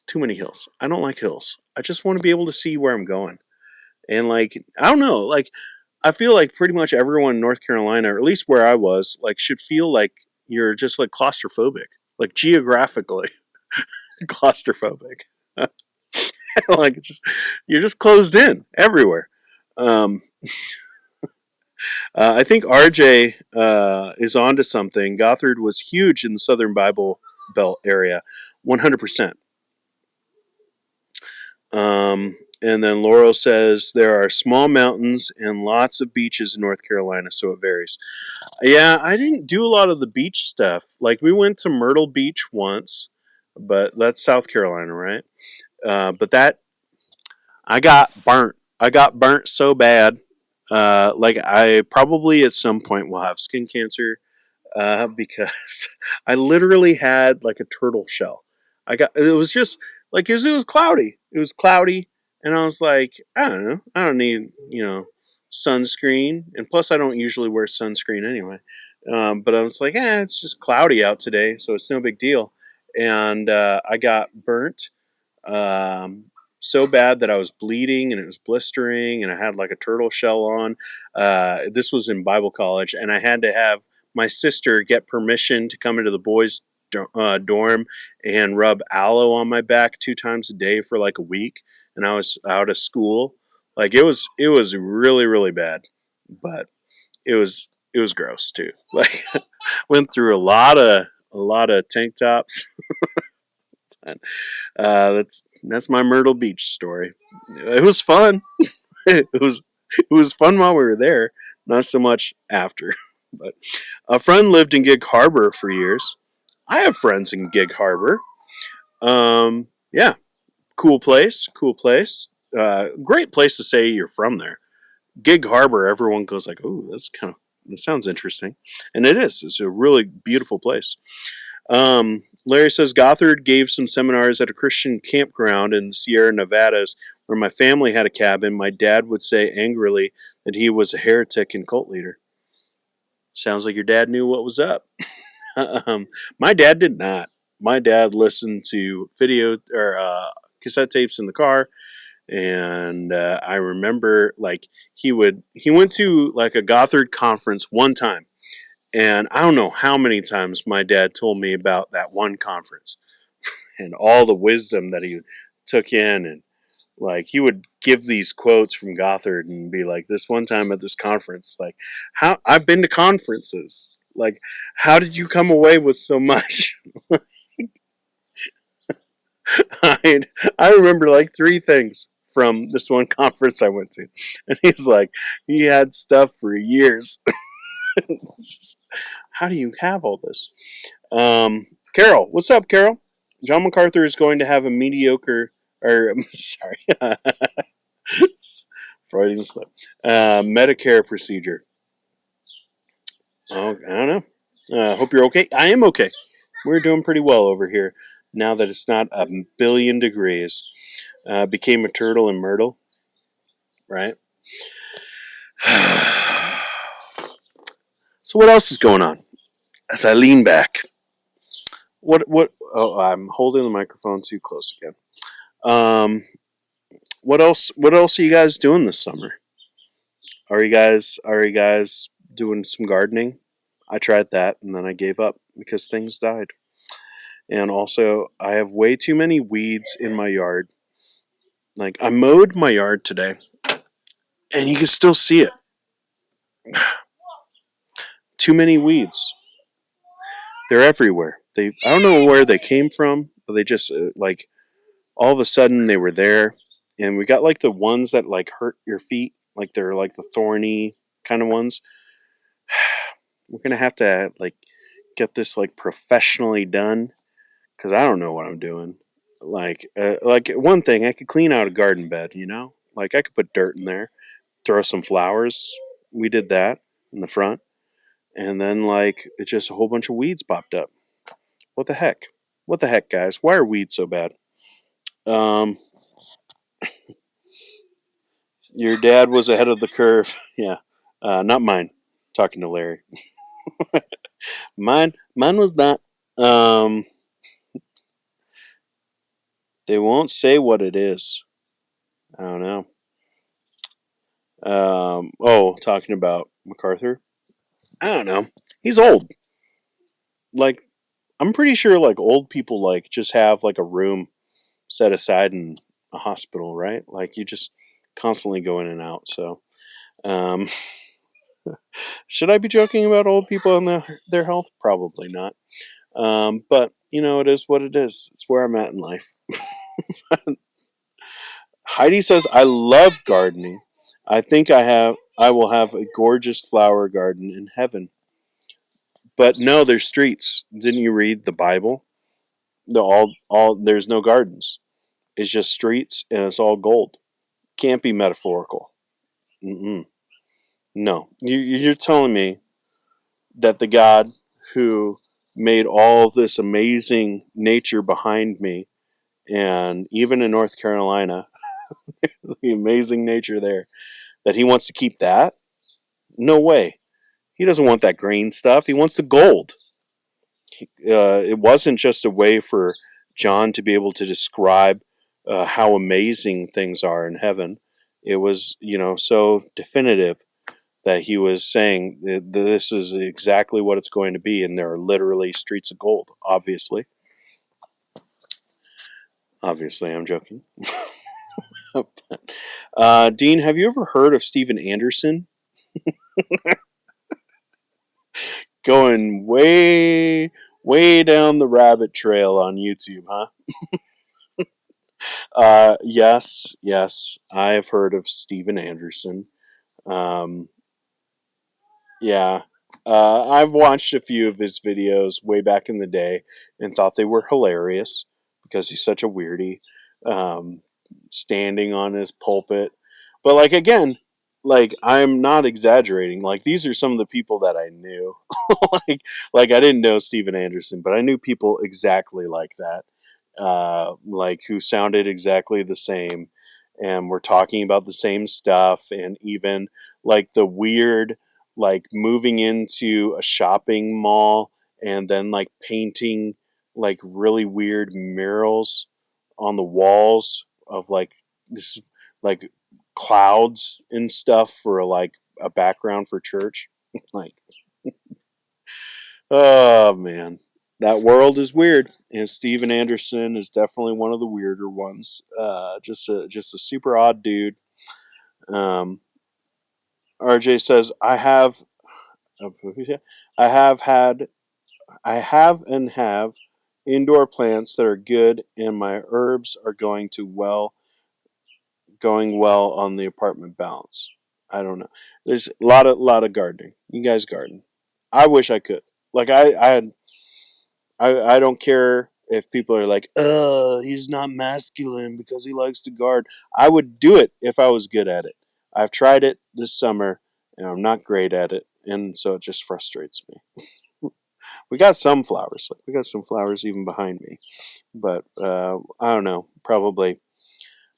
too many hills. I don't like hills. I just want to be able to see where I'm going. And like I don't know, like I feel like pretty much everyone in North Carolina, or at least where I was, like should feel like you're just like claustrophobic, like geographically claustrophobic. Like it's just you're just closed in everywhere. Um, I think RJ is onto something. Gothard was huge in the Southern Bible Belt area, 100%. And then Laurel says there are small mountains and lots of beaches in North Carolina, so it varies. Yeah, I didn't do a lot of the beach stuff. Like we went to Myrtle Beach once, but that's South Carolina, right? But that I got burnt. I got burnt so bad. Like I probably at some point will have skin cancer because I literally had like a turtle shell. It was just like it was cloudy. It was cloudy, and I was like, I don't know, I don't need sunscreen, and plus I don't usually wear sunscreen anyway. But I was like, it's just cloudy out today, so it's no big deal. And I got burnt um, so bad that I was bleeding and it was blistering, and I had like a turtle shell on. This was in Bible college, and I had to have my sister get permission to come into the boys' dorm and rub aloe on my back 2 times a day for like a week, and I was out of school. Like it was really really bad, but it was gross too. Like went through a lot of tank tops. That's my Myrtle Beach story. It was fun. it was fun while we were there, not so much after. But a friend lived in Gig Harbor for years. I have friends in Gig Harbor. Yeah, cool place, cool place. Great place to say you're from there. Gig Harbor, everyone goes like, "Oh, that sounds interesting," and it is. It's a really beautiful place. Larry says Gothard gave some seminars at a Christian campground in the Sierra Nevadas where my family had a cabin. My dad would say angrily that he was a heretic and cult leader. Sounds like your dad knew what was up. um, my dad did not. My dad listened to video or cassette tapes in the car, and I remember like he went to like a Gothard conference one time, and I don't know how many times my dad told me about that one conference and all the wisdom that he took in. And like he would give these quotes from Gothard and be like, this one time at this conference, like, how I've been to conferences. Like, how did you come away with so much? I, I remember like 3 things from this one conference I went to. And he's like, he had stuff for years. How do you have all this? Carol, what's up, Carol? John MacArthur is going to have a mediocre, or sorry, Freudian slip, Medicare procedure. Oh, I don't know. Hope you're okay. I am okay. We're doing pretty well over here now that it's not a billion degrees. Became a turtle in Myrtle, right? So what else is going on? As I lean back, what? Oh, I'm holding the microphone too close again. Um, what else? What else are you guys doing this summer? Are you guys doing some gardening? I tried that and then I gave up because things died. And also, I have way too many weeds in my yard. Like I mowed my yard today, and you can still see it. Too many weeds. They're everywhere. I don't know where they came from, but they just like all of a sudden they were there, and we got like the ones that like hurt your feet, like they're like the thorny kind of ones. We're gonna have to like get this like professionally done because I don't know what I'm doing. Like one thing, I could clean out a garden bed, like I could put dirt in there, throw some flowers. We did that in the front, and then like it's just a whole bunch of weeds popped up. What the heck? What the heck, guys? Why are weeds so bad? Um, your dad was ahead of the curve. Yeah, not mine. Talking to Larry. Mine was not. Um, they won't say what it is. I don't know. Talking about MacArthur. I don't know. He's old. Like I'm pretty sure like old people like just have like a room set aside in a hospital, right? Like you just constantly go in and out. So, um, should I be joking about old people and their health? Probably not. But it is what it is. It's where I'm at in life. Heidi says, "I love gardening. I think I will have a gorgeous flower garden in heaven." But no, there's streets. Didn't you read the Bible? All there's no gardens. It's just streets and it's all gold. Can't be metaphorical. Mm-mm. No, you're telling me that the God who made all this amazing nature behind me, and even in North Carolina, the amazing nature there, that He wants to keep that? No way. He doesn't want that green stuff. He wants the gold. It wasn't just a way for John to be able to describe how amazing things are in heaven. It was, so definitive that he was saying that this is exactly what it's going to be, and there are literally streets of gold. Obviously, I'm joking. Dean, have you ever heard of Steven Anderson? Going way, way down the rabbit trail on YouTube, huh? Yes, I have heard of Steven Anderson. Um, yeah, I've watched a few of his videos way back in the day and thought they were hilarious because he's such a weirdie, um, standing on his pulpit. But like again, like I'm not exaggerating. Like these are some of the people that I knew. like like I didn't know Steven Anderson, but I knew people exactly like that, like who sounded exactly the same, and were talking about the same stuff, and even like the weird, like moving into a shopping mall and then like painting like really weird murals on the walls of like this like clouds and stuff for like a background for church. Like, oh man, that world is weird, and Steven Anderson is definitely one of the weirder ones. Just a super odd dude. Um, RJ says, I have had, I have and have indoor plants that are good, and my herbs are going well on the apartment balance. I don't know. There's a lot of gardening. You guys garden. I wish I could. Like I don't care if people are like, he's not masculine because he likes to garden. I would do it if I was good at it. I've tried it this summer and I'm not great at it, and so it just frustrates me. We got some flowers. Like, we got some flowers even behind me. But I don't know. Probably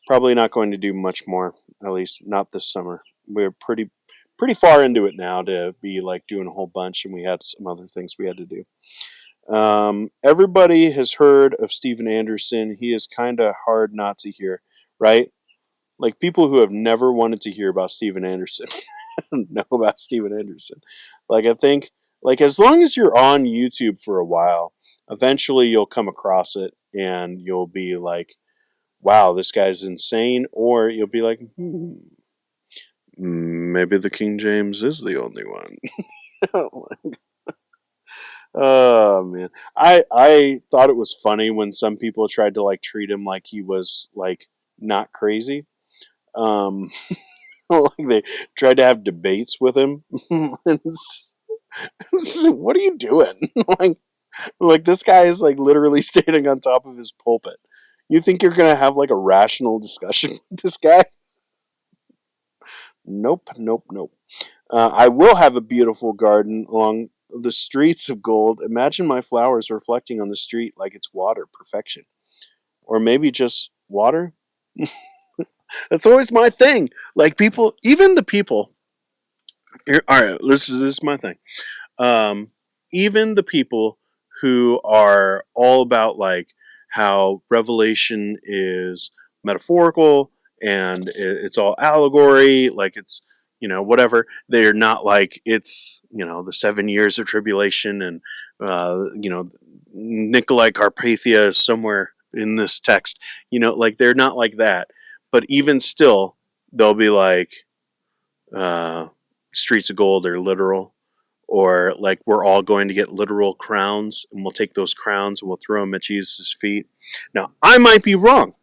not going to do much more. At least not this summer. We're pretty far into it now to be like doing a whole bunch, and we had some other things we had to do. Everybody has heard of Steven Anderson. He is kind of hard not to hear, right? Like, people who have never wanted to hear about Steven Anderson know about Steven Anderson. Like, I think, like, as long as you're on YouTube for a while, eventually you'll come across it and you'll be like, wow, this guy's insane. Or you'll be like, maybe the King James is the only one. Oh man, I thought it was funny when some people tried to like treat him like he was like not crazy. Um, like they tried to have debates with him. What are you doing? like this guy is like literally standing on top of his pulpit. You think you're gonna have like a rational discussion with this guy? Nope, nope, nope. I will have a beautiful garden along the streets of gold. Imagine my flowers reflecting on the street like it's water, perfection. Or maybe just water. That's always my thing. Like, people, even the people. Here, all right, this is my thing. Um, Even the people who are all about like how Revelation is metaphorical and it's all allegory, like it's, whatever. They're not like it's, the 7 years of tribulation and Nikolai Carpathia is somewhere in this text. Like, they're not like that. But even still, they'll be like, uh, streets of gold are literal, or like we're all going to get literal crowns and we'll take those crowns and we'll throw them at Jesus' feet. Now, I might be wrong.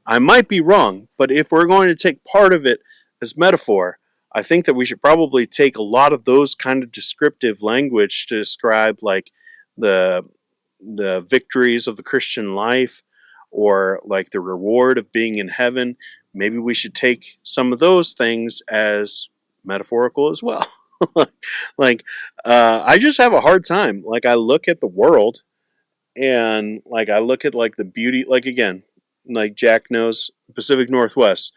I might be wrong, but if we're going to take part of it as metaphor, I think that we should probably take a lot of those kind of descriptive language to describe like the the victories of the Christian life or like the reward of being in heaven. Maybe we should take some of those things as metaphorical as well. like I just have a hard time. Like, I look at the world and like I look at like the beauty, like, again, like Jack knows, Pacific Northwest.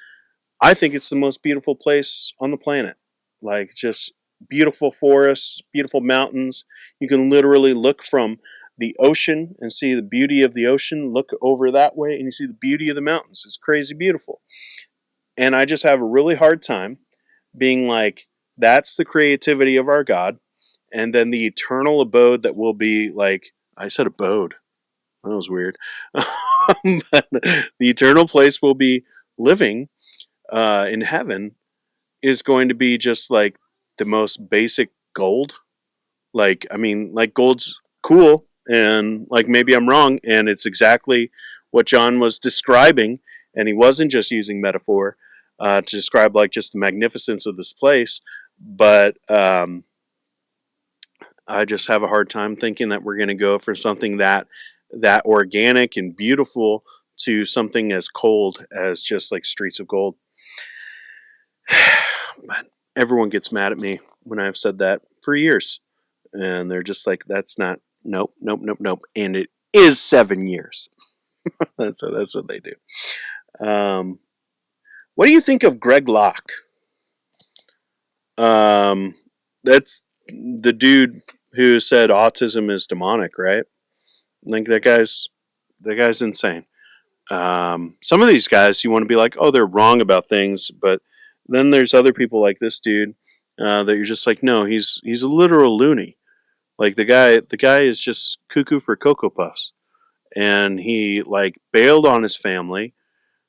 I think it's the most beautiful place on the planet. Like, just beautiful forests, beautiful mountains. You can literally look from the ocean and see the beauty of the ocean, look over that way and you see the beauty of the mountains. It's crazy beautiful. And I just have a really hard time being like, that's the creativity of our God, and then the eternal abode that will be like, I said abode. That was weird. But the eternal place will be living in heaven is going to be just like the most basic gold. Like, I mean, like, gold's cool, and like maybe I'm wrong, and it's exactly what John was describing, and he wasn't just using metaphor to describe like just the magnificence of this place, but I just have a hard time thinking that we're going to go for something that organic and beautiful to something as cold as just like streets of gold. But everyone gets mad at me when I've said that for years, and they're just like, "That's not, nope, nope, nope, nope," and it is 7 years. That's what they do. Um, what do you think of Greg Locke? Um, that's the dude who said autism is demonic, right? Like, that guy's insane. Some of these guys, you want to be like, oh, they're wrong about things, but then there's other people like this dude that you're just like, no, he's a literal loony. Like, the guy is just cuckoo for Cocoa Puffs, and he like bailed on his family,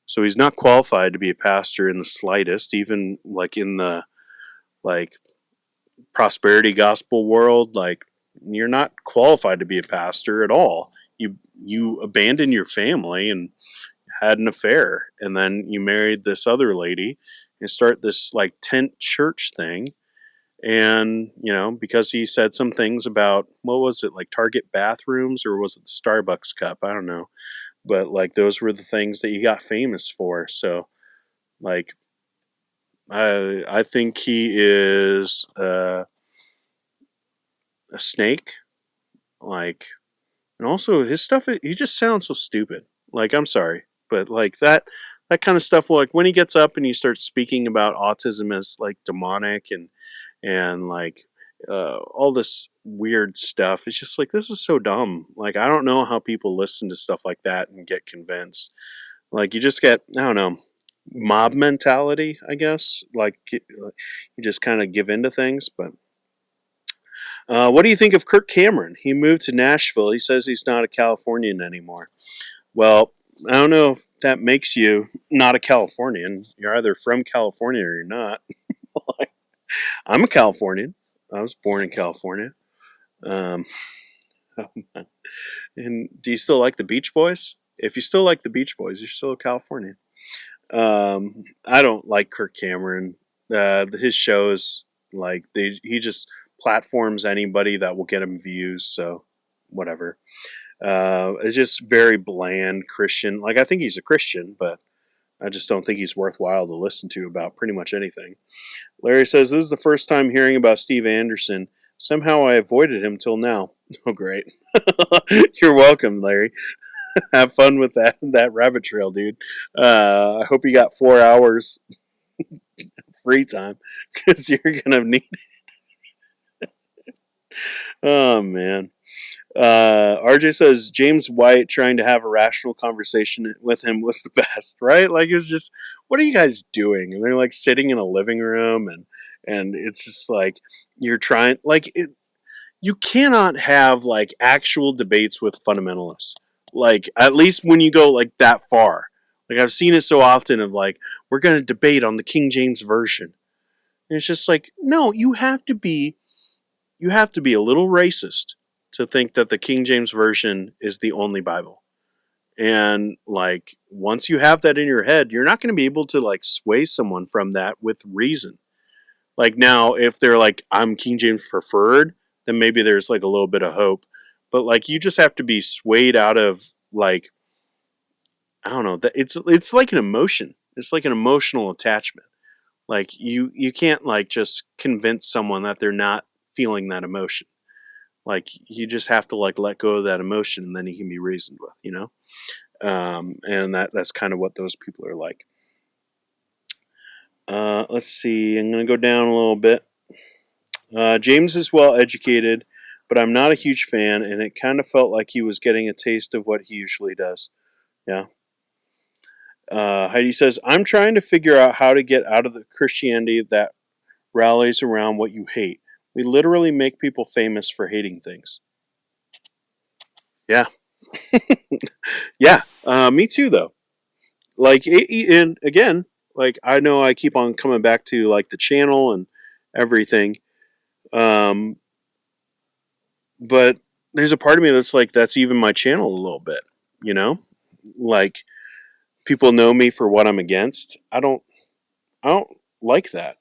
so he's not qualified to be a pastor in the slightest, even like in the like prosperity gospel world. Like, you're not qualified to be a pastor at all. You abandon your family and had an affair, and then you married this other lady and start this like tent church thing. And because he said some things about, what was it, like Target bathrooms, or was it the Starbucks cup, I don't know, but like those were the things that he got famous for. So like I think he is a snake, Like, and also his stuff, he just sounds so stupid. Like, I'm sorry, but like that kind of stuff. Like when he gets up and he starts speaking about autism as like demonic and like all this weird stuff. It's just like, this is so dumb. Like, I don't know how people listen to stuff like that and get convinced. Like, you just get, I don't know, mob mentality, I guess. Like, you just kind of give into things. But what do you think of Kirk Cameron? He moved to Nashville. He says he's not a Californian anymore. Well, I don't know if that makes you not a Californian. You're either from California or you're not. I'm a Californian. I was born in California. Um, and do you still like the Beach Boys? If you still like the Beach Boys, you're still a Californian. I don't like Kirk Cameron. His shows, like he just platforms anybody that will get him views. So whatever. It's just very bland Christian. Like, I think he's a Christian, but I just don't think he's worthwhile to listen to about pretty much anything. Larry says, this is the first time hearing about Steve Anderson. Somehow I avoided him till now. Oh, great. You're welcome, Larry. Have fun with that rabbit trail, dude. I hope you got 4 hours free time because you're going to need. Oh, man. RJ says James White trying to have a rational conversation with him was the best, right? Like, it's just, what are you guys doing? And they're like sitting in a living room, and it's just like you're trying, like, you cannot have like actual debates with fundamentalists. Like, at least when you go like that far. Like, I've seen it so often of like, we're going to debate on the King James version. And it's just like, no, you have to be a little racist to think that the King James version is the only Bible. And like, once you have that in your head, you're not going to be able to like sway someone from that with reason. Like, now, if they're like, I'm King James preferred, then maybe there's like a little bit of hope. But like, you just have to be swayed out of like, I don't know, that it's like an emotion. It's like an emotional attachment. Like, you can't like just convince someone that they're not feeling that emotion. Like, you just have to like let go of that emotion, and then he can be reasoned with, and that's kind of what those people are like. Let's see. I'm gonna go down a little bit. James is well educated, but I'm not a huge fan, and it kind of felt like he was getting a taste of what he usually does. Yeah. Heidi says, I'm trying to figure out how to get out of the Christianity that rallies around what you hate. We literally make people famous for hating things. Yeah. Yeah. Me too, though. Like, and again, like, I know I keep on coming back to like the channel and everything. Um, but there's a part of me that's like, that's even my channel a little bit, you know? Like, people know me for what I'm against. I don't like that.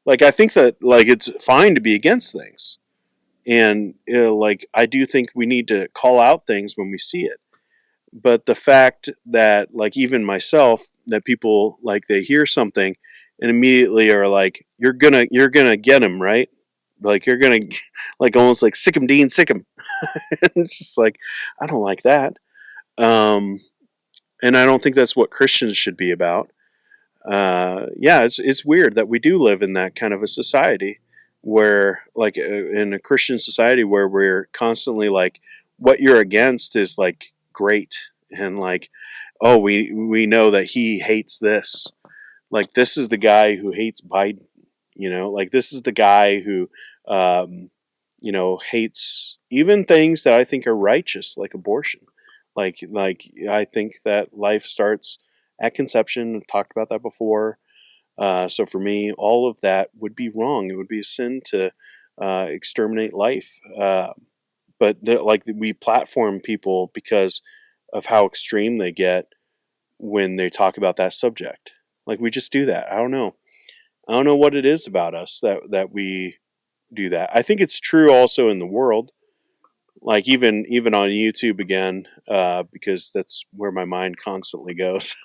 Like, I think that like it's fine to be against things. And like, I do think we need to call out things when we see it. But the fact that like, even myself, that people like, they hear something and immediately are like, you're gonna get him, right? Like, you're gonna like, almost like, sick him, Dean, sick him. It's just like, I don't like that. um and I don't think that's what Christians should be about. Yeah, it's weird that we do live in that kind of a society where, like, in a Christian society where we're constantly like, what you're against is like great, and like, oh, we know that he hates this. Like, this is the guy who hates Biden. Like, this is the guy who, um, hates even things that I think are righteous, like abortion. Like, I think that life starts at conception. I've talked about that before. So for me, all of that would be wrong. It would be a sin to exterminate life. But like, we platform people because of how extreme they get when they talk about that subject. Like, we just do that. I don't know. I don't know what it is about us that we do that. I think it's true also in the world. Like, even on YouTube again, because that's where my mind constantly goes.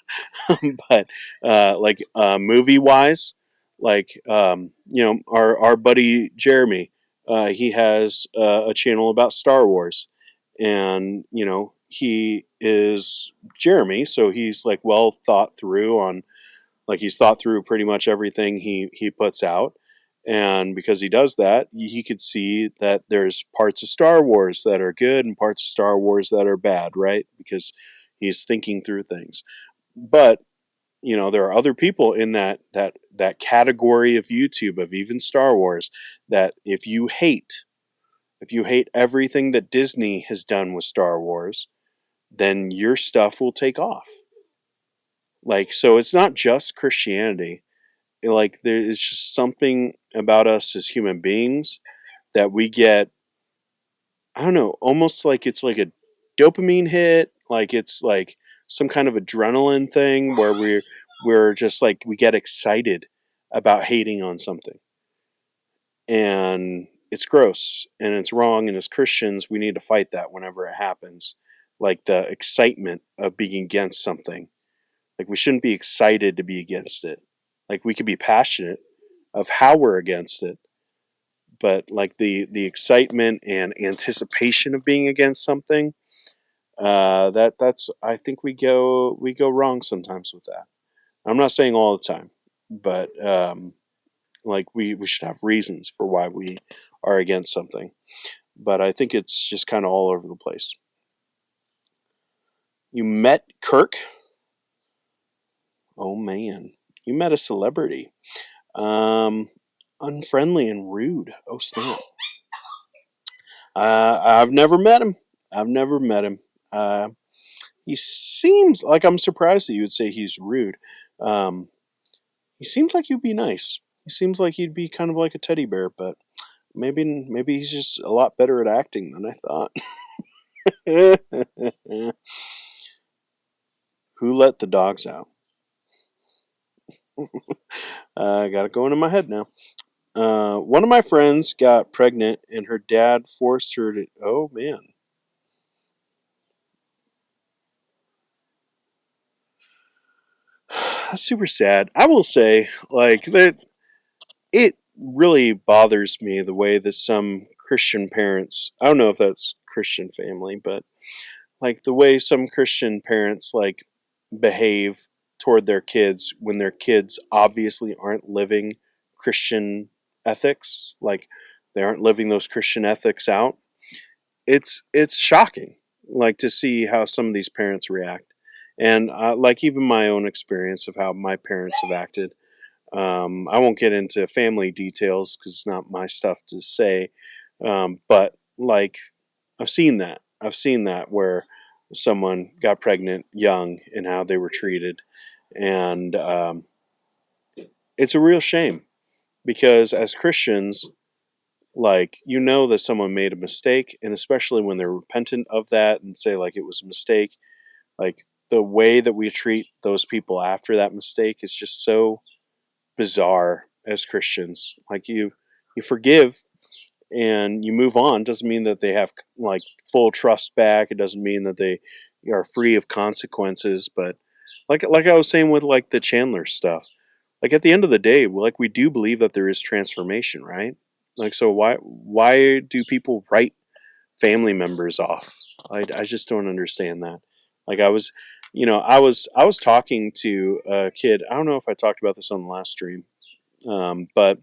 But like, movie wise, like, our buddy Jeremy. He has a channel about Star Wars, and he is Jeremy, so he's like well thought through on like he's thought through pretty much everything he puts out. And because he does that, he could see that there's parts of Star Wars that are good and parts of Star Wars that are bad, right? Because he's thinking through things. But there are other people in that category of YouTube of even Star Wars that if you hate everything that Disney has done with Star Wars, then your stuff will take off. Like, so it's not just Christianity. Like, there is just something about us as human beings that we get, I don't know, almost like it's like a dopamine hit, like it's like some kind of adrenaline thing where we're just like we get excited about hating on something. And it's gross and it's wrong, and as Christians we need to fight that whenever it happens. Like the excitement of being against something. Like we shouldn't be excited to be against it. Like we could be passionate of how we're against it, but like the excitement and anticipation of being against something, that's I think we go wrong sometimes with that. I'm not saying all the time, but like we should have reasons for why we are against something. But I think it's just kind of all over the place. You met Kirk? Oh man, you met a celebrity. Um, Unfriendly and rude. Oh snap! I've never met him. I've never met him. Uh, he seems like I'm surprised that you would say he's rude. Um, he seems like he'd be nice. He seems like he'd be kind of like a teddy bear, but maybe he's just a lot better at acting than I thought. Who let the dogs out? I got it going in my head now. One of my friends got pregnant, and her dad forced her to. Oh man, that's super sad. I will say, like that, it really bothers me the way that some Christian parents. I don't know if that's Christian family, but like the way some Christian parents like behave toward their kids when their kids obviously aren't living Christian ethics, like they aren't living those Christian ethics out. It's shocking, like to see how some of these parents react, and like even my own experience of how my parents have acted. I won't get into family details because it's not my stuff to say, but like I've seen that. I've seen that where someone got pregnant young and how they were treated, and it's a real shame because as Christians, like that someone made a mistake, and especially when they're repentant of that and say like it was a mistake, like the way that we treat those people after that mistake is just so bizarre as Christians. Like you forgive and you move on. Doesn't mean that they have like full trust back. It doesn't mean that they are free of consequences. But like I was saying with like the Chandler stuff, like at the end of the day, like we do believe that there is transformation, right? Like so why do people write family members off? I just don't understand that. Like I was talking to a kid. I don't know if I talked about this on the last stream, but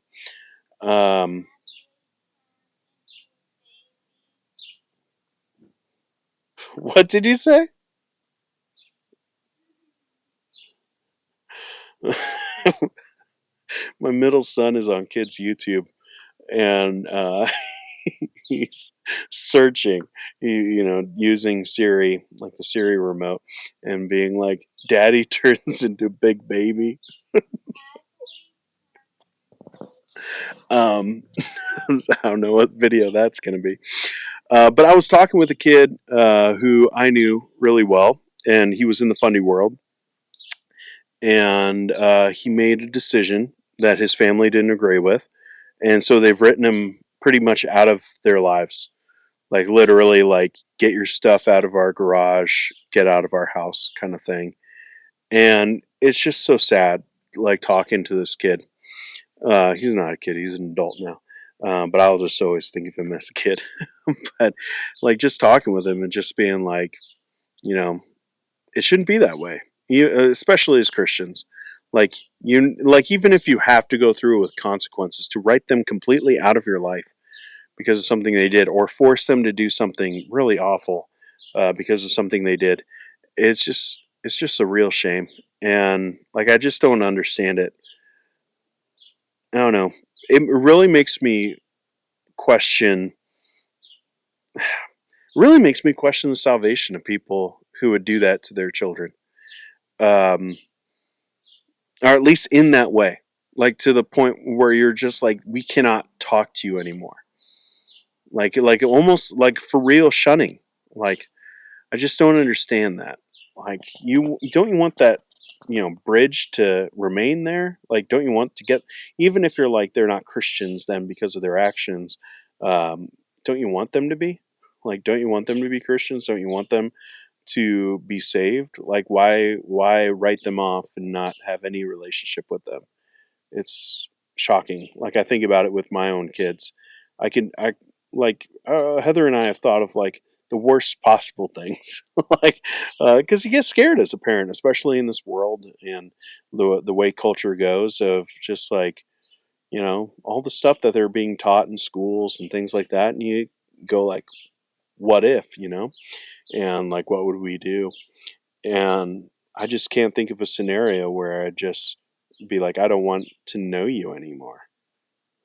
um, what did you say? My middle son is on kids YouTube, and he's searching, using Siri, like the Siri remote, and being like, "Daddy turns into Big Baby." Um, I don't know what video that's going to be. But I was talking with a kid who I knew really well, and he was in the fundy world, and he made a decision that his family didn't agree with, and so they've written him pretty much out of their lives. Like literally, like get your stuff out of our garage, get out of our house, kind of thing. And it's just so sad, like talking to this kid. He's not a kid; he's an adult now. But I'll just always think of him as a kid. But like just talking with him and just being like, you know, it shouldn't be that way. Especially as Christians, like like even if you have to go through with consequences, to write them completely out of your life because of something they did, or force them to do something really awful because of something they did, it's just a real shame. And like I just don't understand it. I don't know. It really makes me question. Really makes me question the salvation of people who would do that to their children, um, or at least in that way, like to the point where you're just like, we cannot talk to you anymore, like almost like for real shunning. Like I just don't understand that. Like you want that, bridge to remain there? Like don't you want to get, even if you're like they're not Christians then because of their actions, um, don't you want them to be? Like don't you want them to be Christians? Don't you want them to be saved? Like why write them off and not have any relationship with them? It's shocking. Like I think about it with my own kids. I like Heather and I have thought of like the worst possible things, like because you get scared as a parent, especially in this world and the way culture goes of just like all the stuff that they're being taught in schools and things like that, and you go like, what if and like what would we do? And I just can't think of a scenario where I'd just be like, I don't want to know you anymore.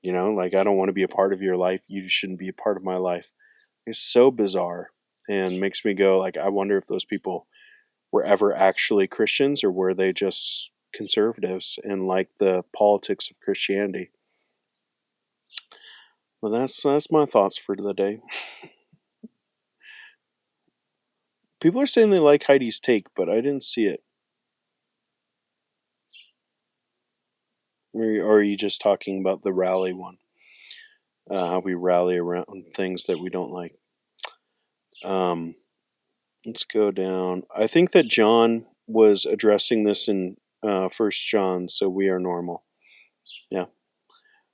Like I don't want to be a part of your life. You shouldn't be a part of my life. It's so bizarre and makes me go like, I wonder if those people were ever actually Christians or were they just conservatives and like the politics of Christianity. Well, that's my thoughts for the day. People are saying they like Heidi's take, but I didn't see it. Or are you just talking about the rally one? How we rally around things that we don't like. Um, let's go down. I think that John was addressing this in First John, so we are normal. Yeah.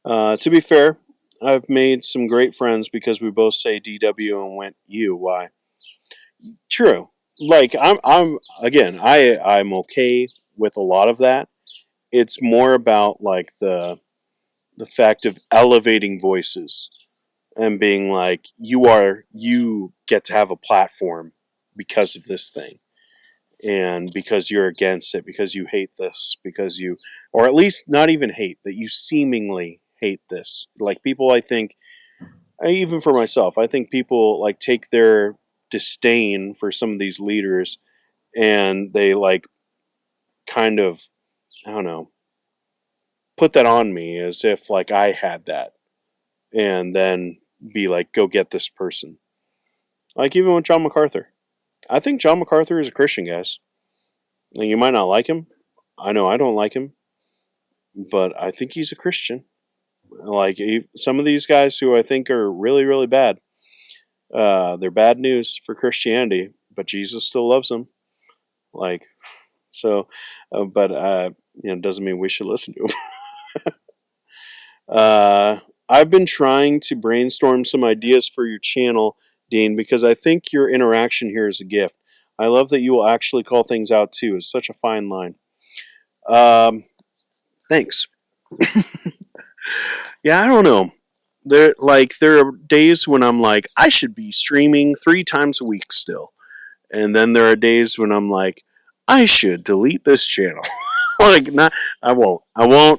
To be fair, I've made some great friends because we both say DW and went you. Why? True. Like I'm again. I'm okay with a lot of that. It's more about like the fact of elevating voices and being like, you get to have a platform because of this thing, and because you're against it, because you hate this, because you, or at least not even hate, that you seemingly hate this. Like people, I think, even for myself, I think people like take their disdain for some of these leaders and they like kind of, I don't know, put that on me as if like I had that, and then be like, go get this person. Like even with John MacArthur, I think John MacArthur is a Christian, guys. Now, you might not like him. I know I don't like him, but I think he's a Christian. Like some of these guys who I think are really, really bad, they're bad news for Christianity, but Jesus still loves them. Like so, but doesn't mean we should listen to him. I've been trying to brainstorm some ideas for your channel, Dean, because I think your interaction here is a gift. I love that you will actually call things out too. It's such a fine line. Thanks. Yeah, I don't know. There are days when I'm like, I should be streaming 3 times a week still. And then there are days when I'm like, I should delete this channel. Like not I won't.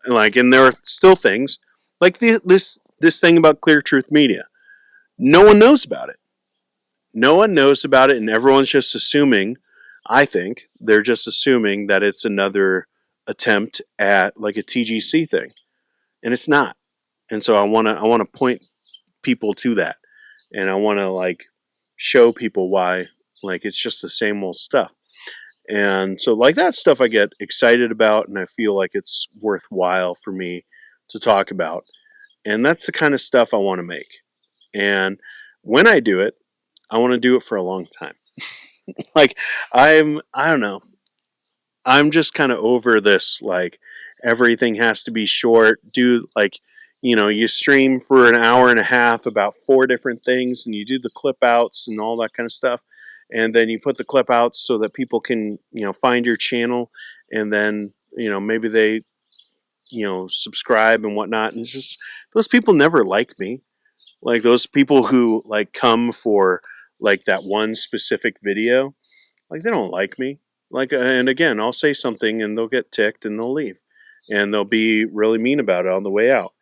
Like, and there are still things like this thing about Clear Truth Media. No one knows about it. No one knows about it, and everyone's just assuming. I think they're just assuming that it's another attempt at like a TGC thing, and it's not. And so I want to point people to that, and I want to like show people why like it's just the same old stuff. And so like that stuff I get excited about, and I feel like it's worthwhile for me to talk about. And that's the kind of stuff I want to make. And when I do it, I want to do it for a long time. Like I don't know. I'm just kind of over this like everything has to be short. Do like you stream for an hour and a half about 4 different things, and you do the clip outs and all that kind of stuff, and then you put the clip outs so that people can find your channel, and then maybe they subscribe and whatnot. And it's just those people never like me. Like those people who like come for like that one specific video, like they don't like me. Like, and again, I'll say something and they'll get ticked and they'll leave, and they'll be really mean about it on the way out.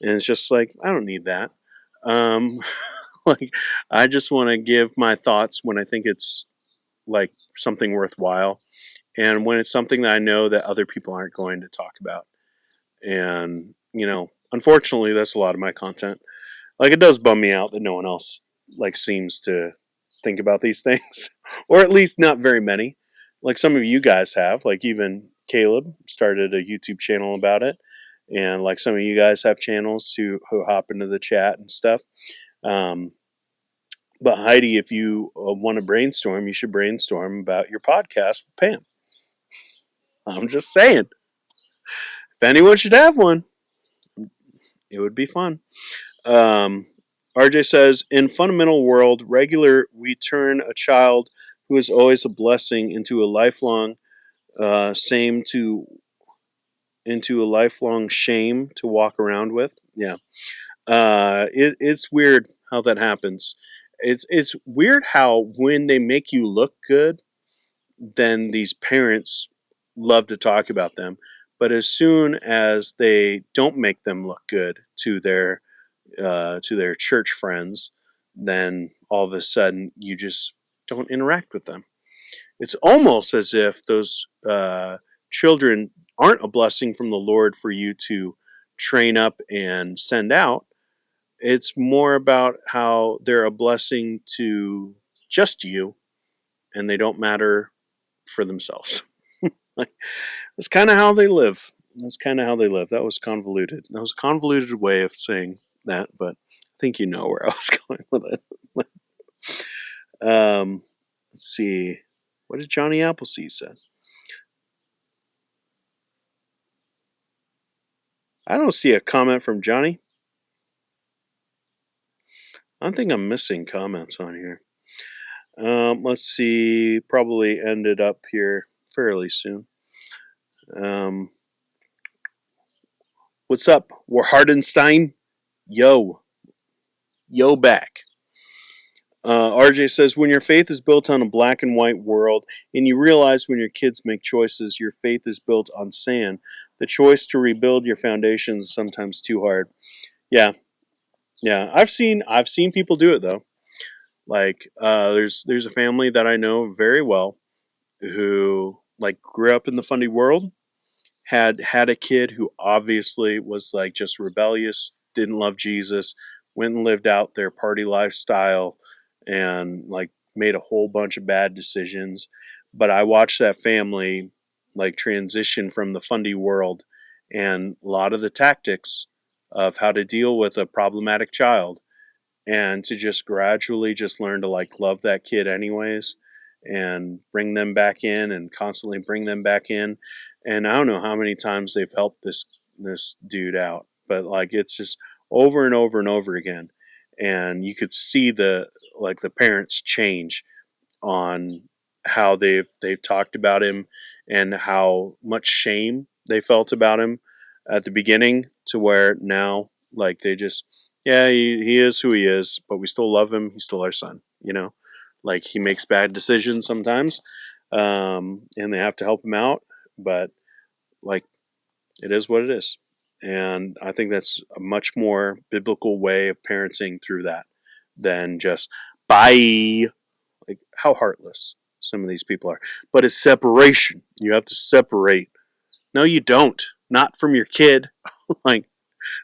And it's just like I don't need that. Um, like I just want to give my thoughts when I think it's like something worthwhile, and when it's something that I know that other people aren't going to talk about. And unfortunately, that's a lot of my content. Like it does bum me out that no one else like seems to think about these things, or at least not very many. Like some of you guys have, like even Caleb started a YouTube channel about it, and like some of you guys have channels who hop into the chat and stuff. Um, but Heidi, if you want to brainstorm, you should brainstorm about your podcast with Pam. I'm just saying, if anyone should have one, it would be fun. Um, RJ says, in fundamental world, regular, we turn a child who is always a blessing into a lifelong same to into a lifelong shame to walk around with. Yeah, it's weird how that happens. It's weird how when they make you look good, then these parents love to talk about them. But as soon as they don't make them look good to their church friends, then all of a sudden you just don't interact with them. It's almost as if those children aren't a blessing from the Lord for you to train up and send out. It's more about how they're a blessing to just you, and they don't matter for themselves. Like, that's kind of how they live. That's kind of how they live. That was convoluted. That was a convoluted way of saying that, but I think you know where I was going with it. Let's see. What did Johnny Appleseed say? I don't see a comment from Johnny. I think I'm missing comments on here. Let's see. Probably ended up here fairly soon. Um, what's up? We're Hardenstein. Yo. Yo back. RJ says, when your faith is built on a black and white world, and you realize when your kids make choices, your faith is built on sand, the choice to rebuild your foundation is sometimes too hard. Yeah, yeah. I've seen people do it though. Like, there's a family that I know very well who like grew up in the fundy world, had a kid who obviously was like just rebellious, didn't love Jesus, went and lived out their party lifestyle, and like made a whole bunch of bad decisions. But I watched that family like transition from the fundy world, and a lot of the tactics of how to deal with a problematic child, and to just gradually just learn to like love that kid anyways, and bring them back in and constantly bring them back in. And I don't know how many times they've helped this dude out, but like it's just over and over and over again. And you could see the parents change on how they've talked about him, and how much shame they felt about him at the beginning, to where now like they just, yeah, he is who he is, but we still love him. He's still our son. Like he makes bad decisions sometimes, and they have to help him out, but like it is what it is. And I think that's a much more biblical way of parenting through that than just bye. Like how heartless some of these people are. But it's separation. You have to separate. No, you don't. Not from your kid. Like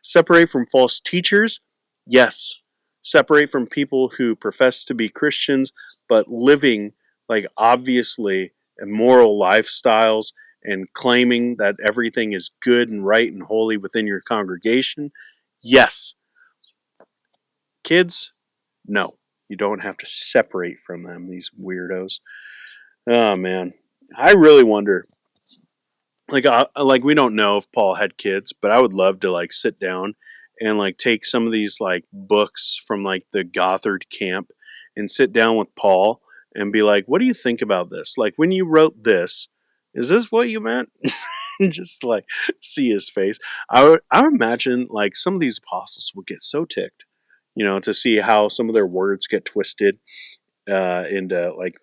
separate from false teachers. Yes. Separate from people who profess to be Christians but living like obviously immoral lifestyles, and claiming that everything is good and right and holy within your congregation. Yes. Kids, no. You don't have to separate from them, these weirdos. Oh man, I really wonder. Like we don't know if Paul had kids, but I would love to like sit down and like take some of these like books from like the Gothard camp and sit down with Paul and be like, what do you think about this? Like, when you wrote this, is this what you meant? Just like see his face. I would imagine like some of these apostles would get so ticked, to see how some of their words get twisted into like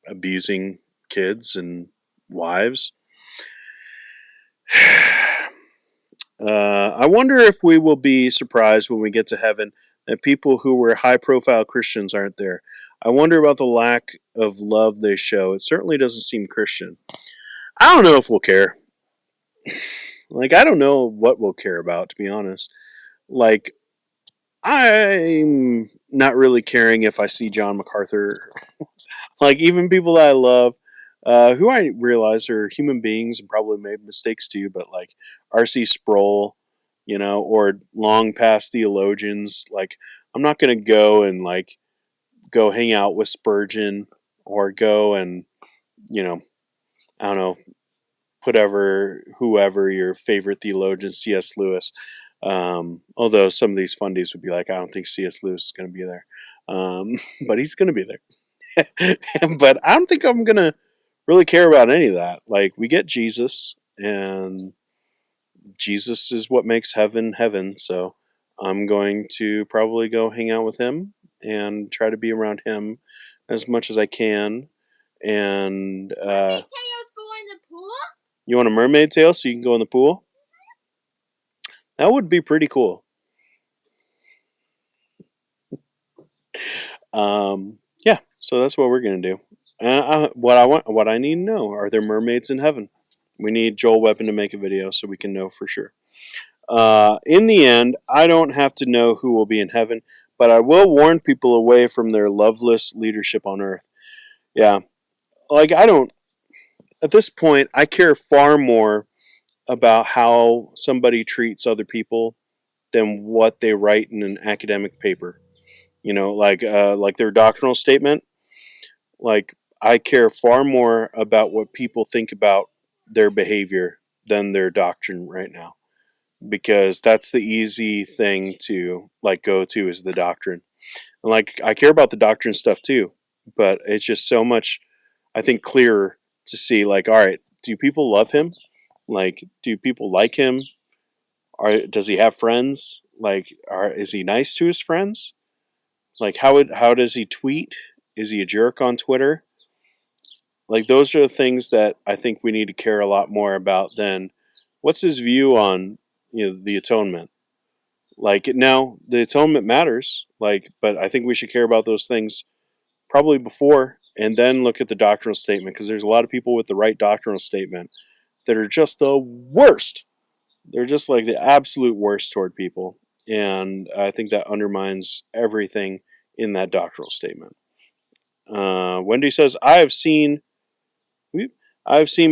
abusing kids and wives. I wonder if we will be surprised when we get to heaven that people who were high profile Christians aren't there. I wonder about the lack of love they show. It certainly doesn't seem Christian. I don't know if we'll care. Like, I don't know what we'll care about, to be honest. Like, I'm not really caring if I see John MacArthur. Like, even people that I love, who I realize are human beings and probably made mistakes too, but like R.C. Sproul, or long past theologians, like, I'm not going to go and like go hang out with Spurgeon or go and, you know, I don't know, whoever your favorite theologian, C.S. Lewis. Although some of these fundies would be like, I don't think C.S. Lewis is going to be there. But he's going to be there. But I don't think I'm going to really care about any of that. Like, we get Jesus, and Jesus is what makes heaven heaven. So I'm going to probably go hang out with him and try to be around him as much as I can. And you want a mermaid tail so you can go in the pool? That would be pretty cool. Yeah, so that's what we're gonna do. What I need to know: are there mermaids in heaven? We need Joel Weapon to make a video so we can know for sure. In the end, I don't have to know who will be in heaven, but I will warn people away from their loveless leadership on earth. Yeah, like I don't. At this point, I care far more about how somebody treats other people than what they write in an academic paper. Like their doctrinal statement. Like, I care far more about what people think about their behavior than their doctrine right now, because that's the easy thing to like go to is the doctrine. And like, I care about the doctrine stuff too, but it's just so much, I think, clearer to see like, all right, do people love him? Like, do people like him? Does he have friends? Like, is he nice to his friends? Like, how does he tweet? Is he a jerk on Twitter? Like, those are the things that I think we need to care a lot more about than what's his view on the atonement. Like, now the atonement matters, like, but I think we should care about those things probably before and then look at the doctrinal statement, because there's a lot of people with the right doctrinal statement that are just the worst. They're just like the absolute worst toward people, and I think that undermines everything in that doctrinal statement. Wendy says, I've seen,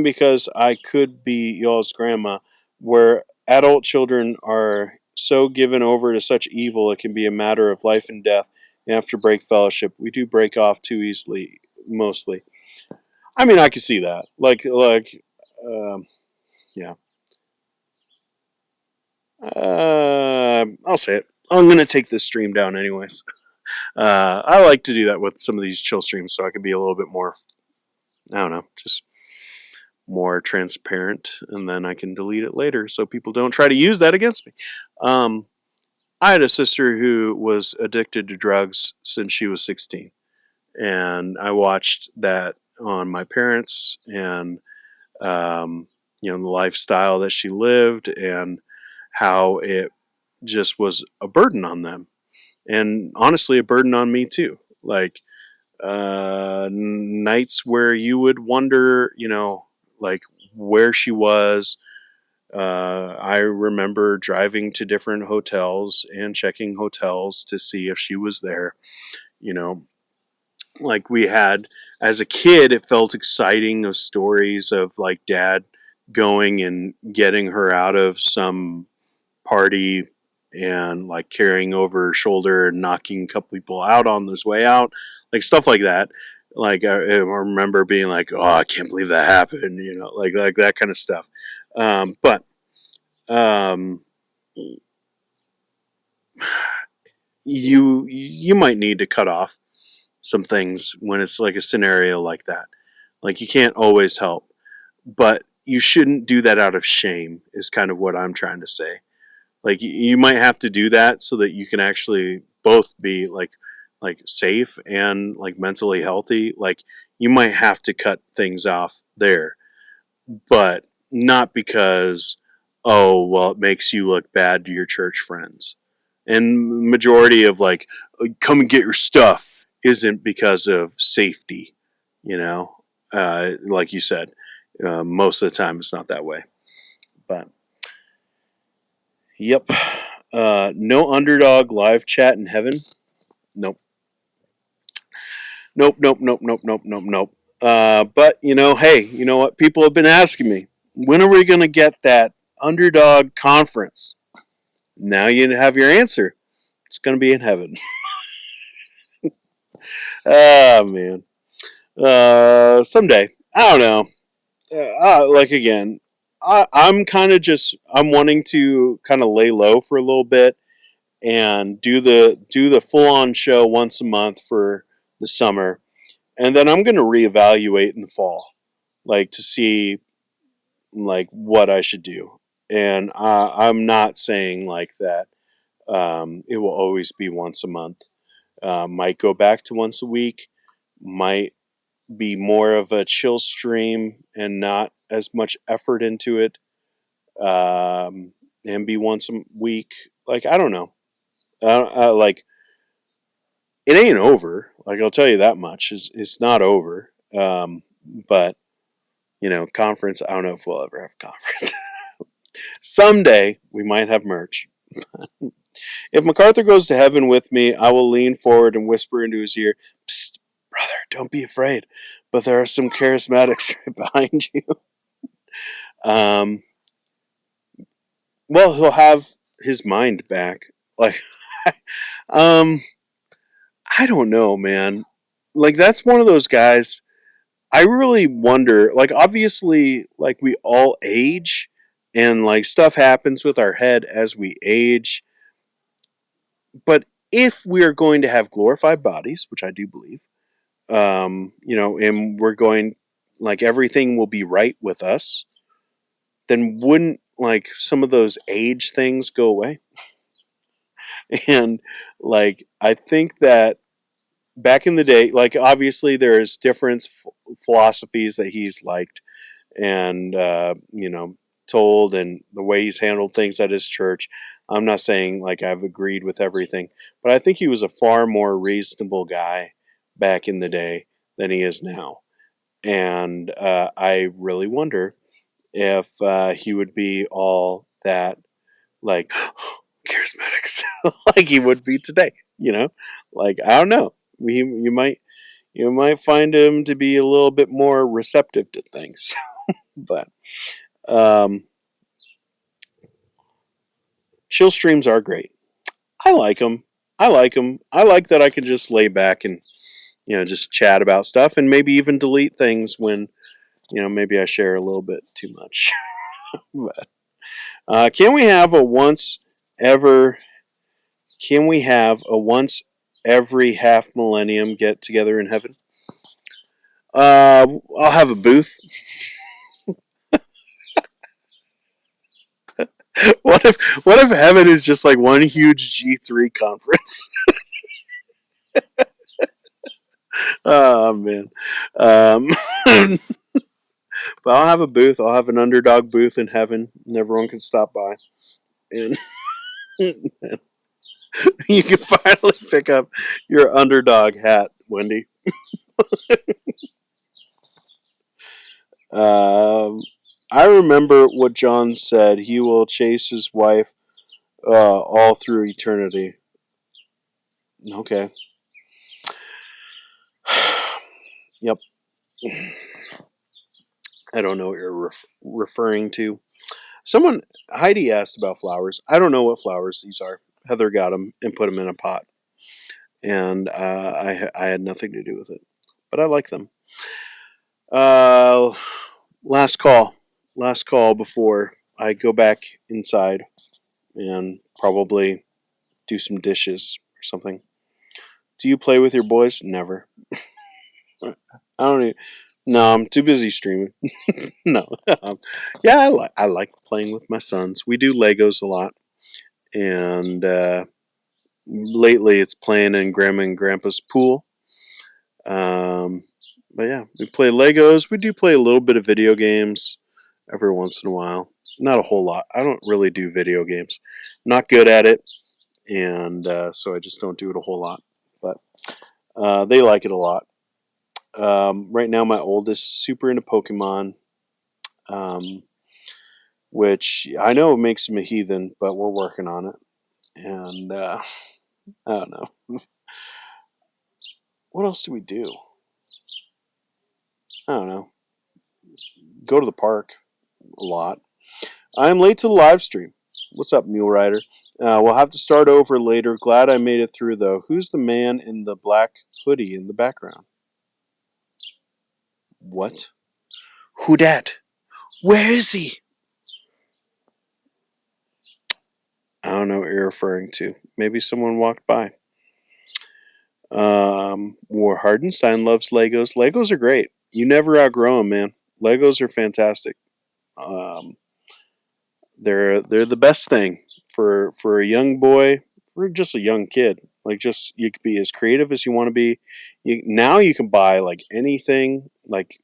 because I could be y'all's grandma, where adult children are so given over to such evil it can be a matter of life and death. You have to break fellowship. We do break off too easily, mostly. I mean, I can see that. Yeah. I'll say it. I'm gonna take this stream down anyways. I like to do that with some of these chill streams, so I can be a little bit more, I don't know, just more transparent, and then I can delete it later so people don't try to use that against me. I had a sister who was addicted to drugs since she was 16, and I watched that on my parents, and the lifestyle that she lived, and how it just was a burden on them, and honestly a burden on me too. Like, nights where you would wonder, like, where she was. I remember driving to different hotels and checking hotels to see if she was there. You know, like, we had, as a kid, it felt exciting of stories of like dad going and getting her out of some party and like carrying over her shoulder and knocking a couple people out on his way out, like stuff like that. Like, I remember being like, "Oh, I can't believe that happened," like that kind of stuff. But um, you might need to cut off some things when it's like a scenario like that. Like you can't always help, but you shouldn't do that out of shame. Is kind of what I'm trying to say. Like you might have to do that so that you can actually both be like safe and like mentally healthy. Like you might have to cut things off there, but not because, oh well, it makes you look bad to your church friends. And majority of like, come and get your stuff isn't because of safety, you know. Like you said, most of the time it's not that way. But yep, no underdog live chat in heaven. Nope, nope, nope, nope, nope, nope, nope, nope. But hey, you know what? People have been asking me, when are we going to get that underdog conference? Now you have your answer. It's going to be in heaven. Oh man. Someday. I don't know. Like again, I'm kind of just I'm wanting to kind of lay low for a little bit and do the full on show once a month for the summer, and then I'm going to reevaluate in the fall, like to see like what I should do. And I'm not saying like that. It will always be once a month. Might go back to once a week. Might be more of a chill stream and not as much effort into it. And be once a week. Like I don't know. Like it ain't over. Like I'll tell you that much. It's not over. But conference. I don't know if we'll ever have a conference. Someday we might have merch. If MacArthur goes to heaven with me, I will lean forward and whisper into his ear, "Psst, brother, don't be afraid. But there are some charismatics right behind you." Um, well, he'll have his mind back. Like, um, I don't know, man. Like, that's one of those guys. I really wonder. Like, obviously, like we all age, and like stuff happens with our head as we age. But if we are going to have glorified bodies, which I do believe, and we're going, like everything will be right with us, then wouldn't like some of those age things go away? And like I think that back in the day, like obviously there's different philosophies that he's liked and told, and the way he's handled things at his church. I'm not saying like I've agreed with everything, but I think he was a far more reasonable guy back in the day than he is now. And I really wonder if he would be all that like charismatics like he would be today. Like I don't know. You might find him to be a little bit more receptive to things, but um, chill streams are great. I like them. I like them. I like that I can just lay back and just chat about stuff and maybe even delete things when maybe I share a little bit too much. But can we have a once ever? Can we have a once every half millennium get together in heaven? I'll have a booth. What if heaven is just like one huge G3 conference? Oh man. Um, but I'll have a booth. I'll have an underdog booth in heaven, and everyone can stop by, and you can finally pick up your underdog hat, Wendy. Um, I remember what John said. He will chase his wife all through eternity. Okay. Yep. I don't know what you're referring to. Someone, Heidi asked about flowers. I don't know what flowers these are. Heather got them and put them in a pot, and I had nothing to do with it, but I like them. Uh, last call, last call before I go back inside and probably do some dishes or something. Do you play with your boys? Never. I don't even. No, I'm too busy streaming. No. Yeah, I like playing with my sons. We do Legos a lot, and lately it's playing in Grandma and Grandpa's pool. Um, but yeah, we play Legos. We do play a little bit of video games every once in a while. Not a whole lot. I don't really do video games. I'm not good at it, and so I just don't do it a whole lot. But they like it a lot. Right now, my oldest is super into Pokemon, um, which I know makes him a heathen, but we're working on it. And I don't know. What else do we do? I don't know. Go to the park a lot. I am late to the live stream. What's up, Mule Rider? We'll have to start over later. Glad I made it through, though. Who's the man in the black hoodie in the background? What? Who dat? Where is he? I don't know what you're referring to. Maybe someone walked by. War Hardenstein loves Legos. Legos are great. You never outgrow them, man. Legos are fantastic. Um, they're the best thing for a young boy, for just a young kid. Like, just you could be as creative as you want to be. Now you can buy like anything. Like,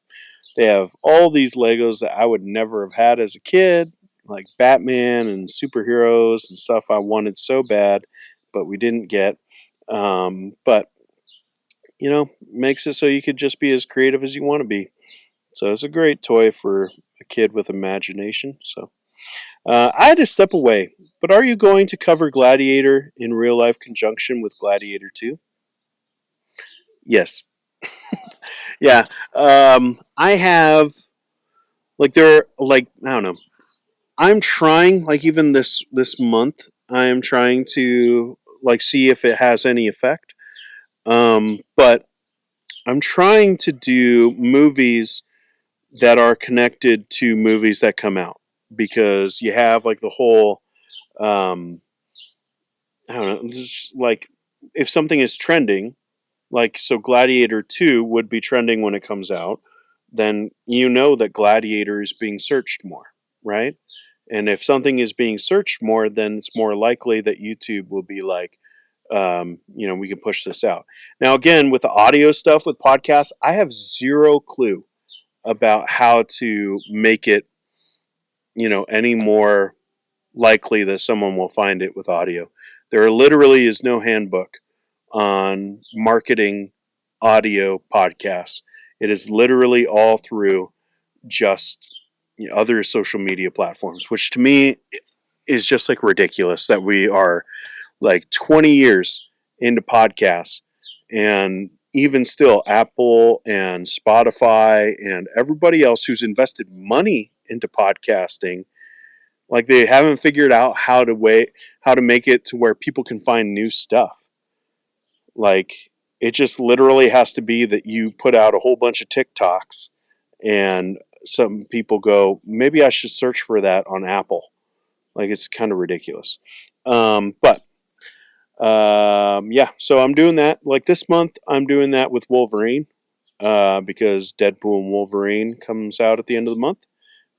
they have all these Legos that I would never have had as a kid, like Batman and superheroes and stuff I wanted so bad, but we didn't get. But makes it so you could just be as creative as you want to be. So it's a great toy for a kid with imagination. So I had to step away. But are you going to cover Gladiator in real life conjunction with Gladiator 2? Yes. Yeah. I have, like, I don't know. I'm trying, like, even this month, I am trying to, like, see if it has any effect. But I'm trying to do movies that are connected to movies that come out, because you have like the whole um, I don't know, just like if something is trending, like so Gladiator 2 would be trending when it comes out, then you know that Gladiator is being searched more, right? And if something is being searched more, then it's more likely that YouTube will be like, we can push this out. Now, again, with the audio stuff with podcasts, I have zero clue about how to make it, any more likely that someone will find it with audio. There literally is no handbook on marketing audio podcasts. It is literally all through just other social media platforms, which to me is just like ridiculous that we are like 20 years into podcasts, and even still Apple and Spotify and everybody else who's invested money into podcasting, like they haven't figured out how to make it to where people can find new stuff. Like, it just literally has to be that you put out a whole bunch of TikToks and some people go, maybe I should search for that on Apple. Like, it's kind of ridiculous. But yeah, so I'm doing that. Like this month, I'm doing that with Wolverine, because Deadpool and Wolverine comes out at the end of the month,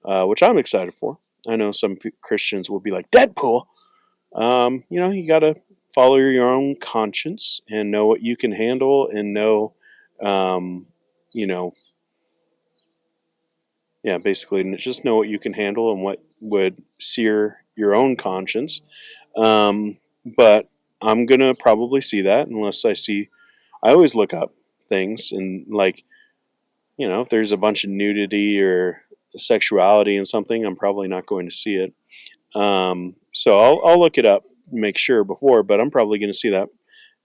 which I'm excited for. I know some Christians will be like, Deadpool? You got to follow your own conscience and know what you can handle, and know, you know, yeah, basically just know what you can handle and what would sear your own conscience. But I'm going to probably see that unless I always look up things, and like, if there's a bunch of nudity or sexuality in something, I'm probably not going to see it. So I'll look it up, make sure before, but I'm probably going to see that.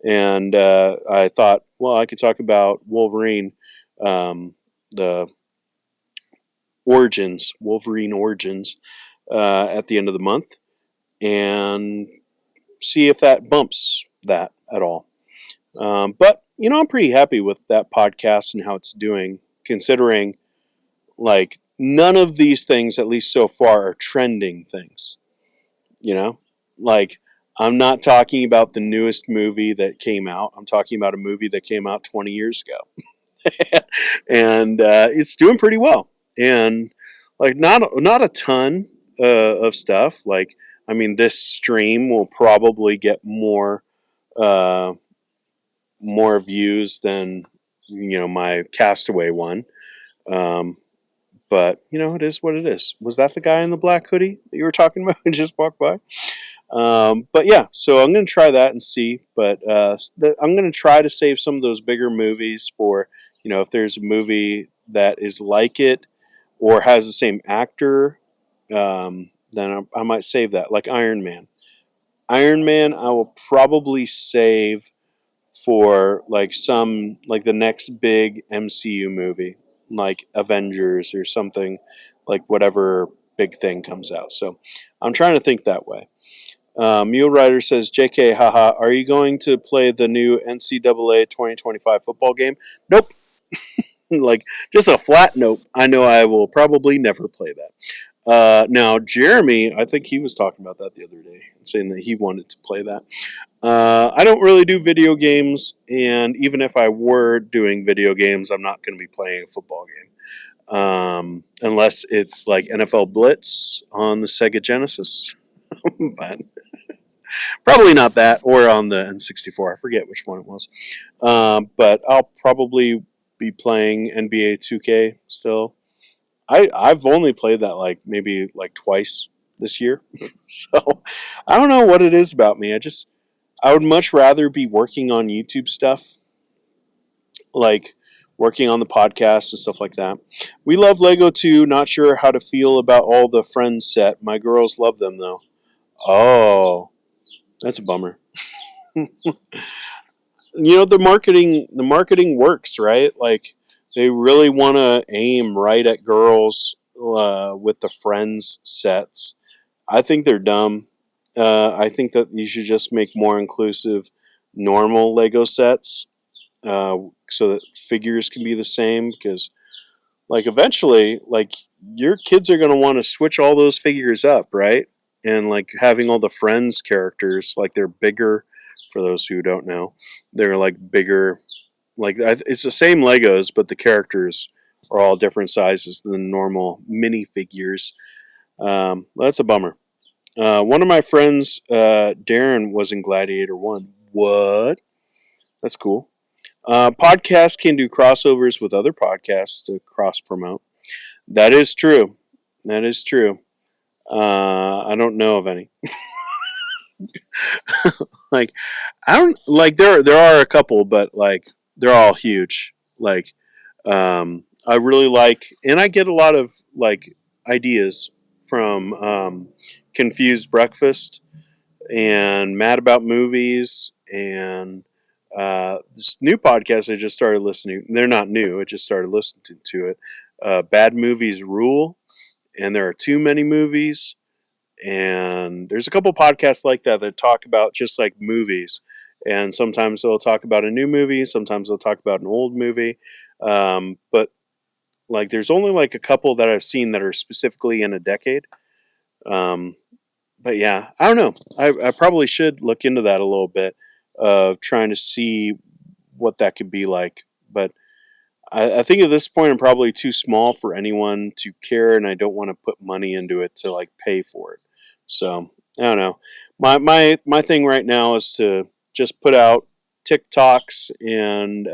And I thought, well, I could talk about Wolverine, the Wolverine origins, at the end of the month, and see if that bumps that at all. But I'm pretty happy with that podcast and how it's doing, considering like none of these things, at least so far, are trending things. Like I'm not talking about the newest movie that came out. I'm talking about a movie that came out 20 years ago. And it's doing pretty well. And like not a ton of stuff. Like I mean, this stream will probably get uh, more views than my Castaway one. Um, but it is what it is. Was that the guy in the black hoodie that you were talking about and just walked by? But yeah, so I'm going to try that and see. But I'm going to try to save some of those bigger movies for, if there's a movie that is like it or has the same actor, then I might save that. Like Iron Man. Iron Man, I will probably save for like the next big MCU movie, like Avengers or something, like whatever big thing comes out. So I'm trying to think that way. Mule Rider says, JK, haha, are you going to play the new NCAA 2025 football game? Nope. Like, just a flat nope. I know I will probably never play that. Now, Jeremy, I think he was talking about that the other day, saying that he wanted to play that. I don't really do video games, and even if I were doing video games, I'm not going to be playing a football game. Unless it's like NFL Blitz on the Sega Genesis. But probably not that, or on the N64. I forget which one it was. But I'll probably be playing NBA 2K still. I've only played that maybe twice this year. So I don't know what it is about me. I would much rather be working on YouTube stuff, like working on the podcast and stuff like that. We love Lego too. Not sure how to feel about all the Friends set. My girls love them though. Oh, that's a bummer. The marketing works, right? Like they really want to aim right at girls with the Friends sets. I think they're dumb. I think that you should just make more inclusive normal Lego sets, so that figures can be the same, because eventually your kids are going to want to switch all those figures up, right? And having all the Friends characters, they're bigger. For those who don't know, they're bigger. It's the same Legos, but the characters are all different sizes than normal mini figures. That's a bummer. One of my friends, Darren, was in Gladiator 1. What? That's cool. Podcasts can do crossovers with other podcasts to cross promote. That is true. That is true. I don't know of any. like I don't there are a couple, but they're all huge. I really and I get a lot of ideas from Confused Breakfast and Mad About Movies and this new podcast I just started listening. They're not new. I just started listening to it. Bad Movies Rule, and there are too many movies. And there's a couple podcasts like that talk about just movies. And sometimes they'll talk about a new movie. Sometimes they'll talk about an old movie. But there's only a couple that I've seen that are specifically in a decade. Um, but yeah, I don't know. I probably should look into that a little bit of trying to see what that could be like. But I think at this point I'm probably too small for anyone to care, and I don't want to put money into it to pay for it. So I don't know. My thing right now is to just put out TikToks and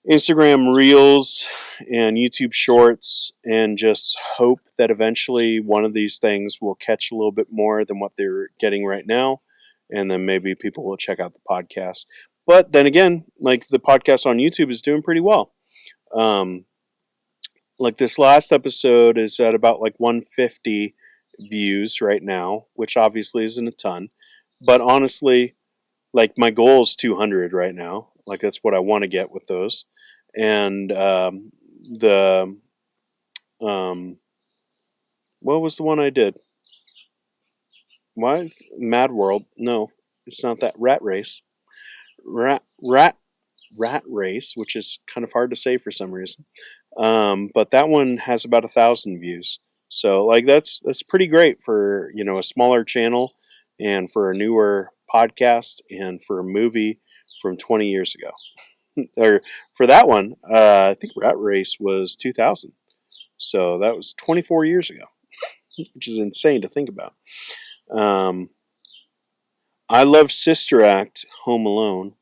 Instagram Reels and YouTube Shorts, and just hope that eventually one of these things will catch a little bit more than what they're getting right now, and then maybe people will check out the podcast. But then again, the podcast on YouTube is doing pretty well. Um, this last episode is at about 150 views right now, which obviously isn't a ton. But honestly, my goal is 200 right now. That's what I want to get with those. And the what was the one I did? Why Mad World? No, it's not that. Rat Race. Rat Race, which is kind of hard to say for some reason. But that one has about 1,000 views. So that's pretty great for a smaller channel. and for a newer podcast, and for a movie from 20 years ago. Or for that one, I think Rat Race was 2000. So that was 24 years ago, which is insane to think about. Um, I love Sister Act, Home Alone.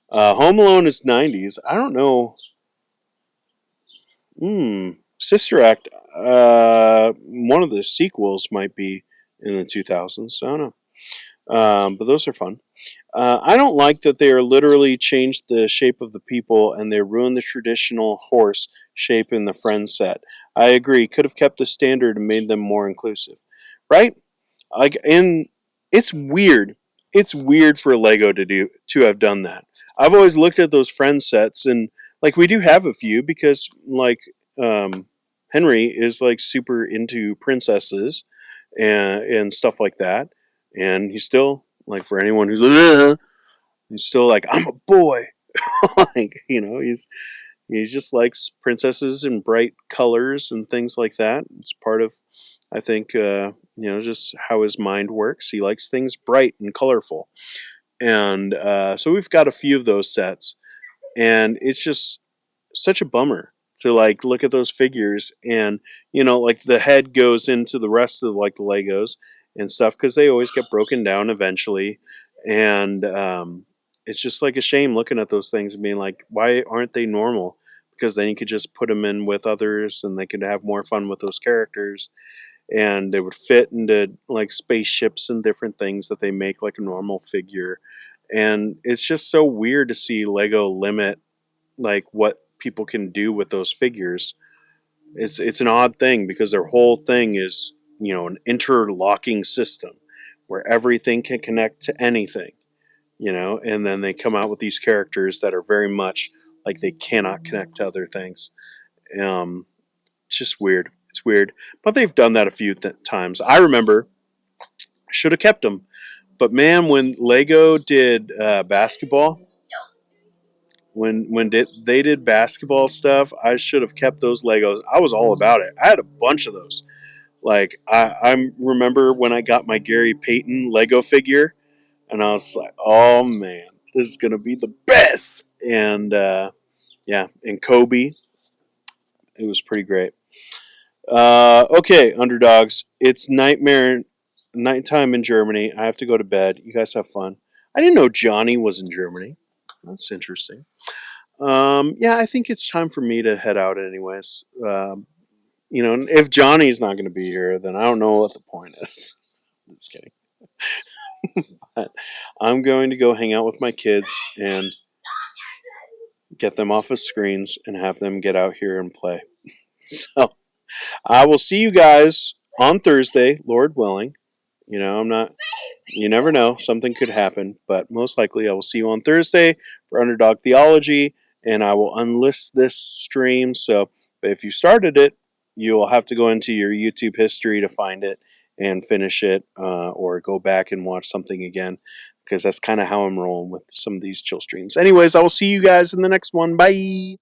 Home Alone is 90s. I don't know. Sister Act, one of the sequels might be in the 2000s. I don't know. But those are fun. I don't like that they are literally changed the shape of the people and they ruined the traditional horse shape in the Friends set. I agree. Could have kept the standard and made them more inclusive, right? Like, and it's weird. It's weird for Lego to have done that. I've always looked at those Friends sets, and like we do have a few because like Henry is like super into princesses and stuff like that, and he's still like, for anyone who's he's still like, I'm a boy. Like, he just likes princesses and bright colors and things like that. It's part of, I think, just how his mind works. He likes things bright and colorful. And so we've got a few of those sets. And it's just such a bummer to like look at those figures and, like the head goes into the rest of like the Legos and stuff because they always get broken down eventually. And it's just like a shame looking at those things and being like, why aren't they normal? Because then you could just put them in with others and they could have more fun with those characters, and they would fit into like spaceships and different things that they make like a normal figure. And it's just so weird to see Lego limit like what people can do with those figures. It's an odd thing because their whole thing is, an interlocking system where everything can connect to anything, and then they come out with these characters that are very much like they cannot connect to other things. Um, it's just weird. It's weird, but they've done that a few times. I remember, should have kept them, but man, when Lego did basketball, they did basketball stuff, I should have kept those Legos. I was all about it. I had a bunch of those. Like I remember when I got my Gary Payton Lego figure, and I was like, oh man, this is gonna be the best. And yeah, and Kobe, it was pretty great. Okay, underdogs, it's nighttime in Germany. I have to go to bed. You guys have fun. I didn't know Johnny was in Germany. That's interesting. Yeah, I think it's time for me to head out, anyways. If Johnny's not going to be here, then I don't know what the point is. I'm just kidding. But I'm going to go hang out with my kids and get them off of screens and have them get out here and play. So I will see you guys on Thursday, Lord willing. I'm not. You never know. Something could happen, but most likely I will see you on Thursday for Underdog Theology, and I will unlist this stream. So, if you started it, you will have to go into your YouTube history to find it and finish it, or go back and watch something again, because that's kind of how I'm rolling with some of these chill streams. Anyways, I will see you guys in the next one. Bye.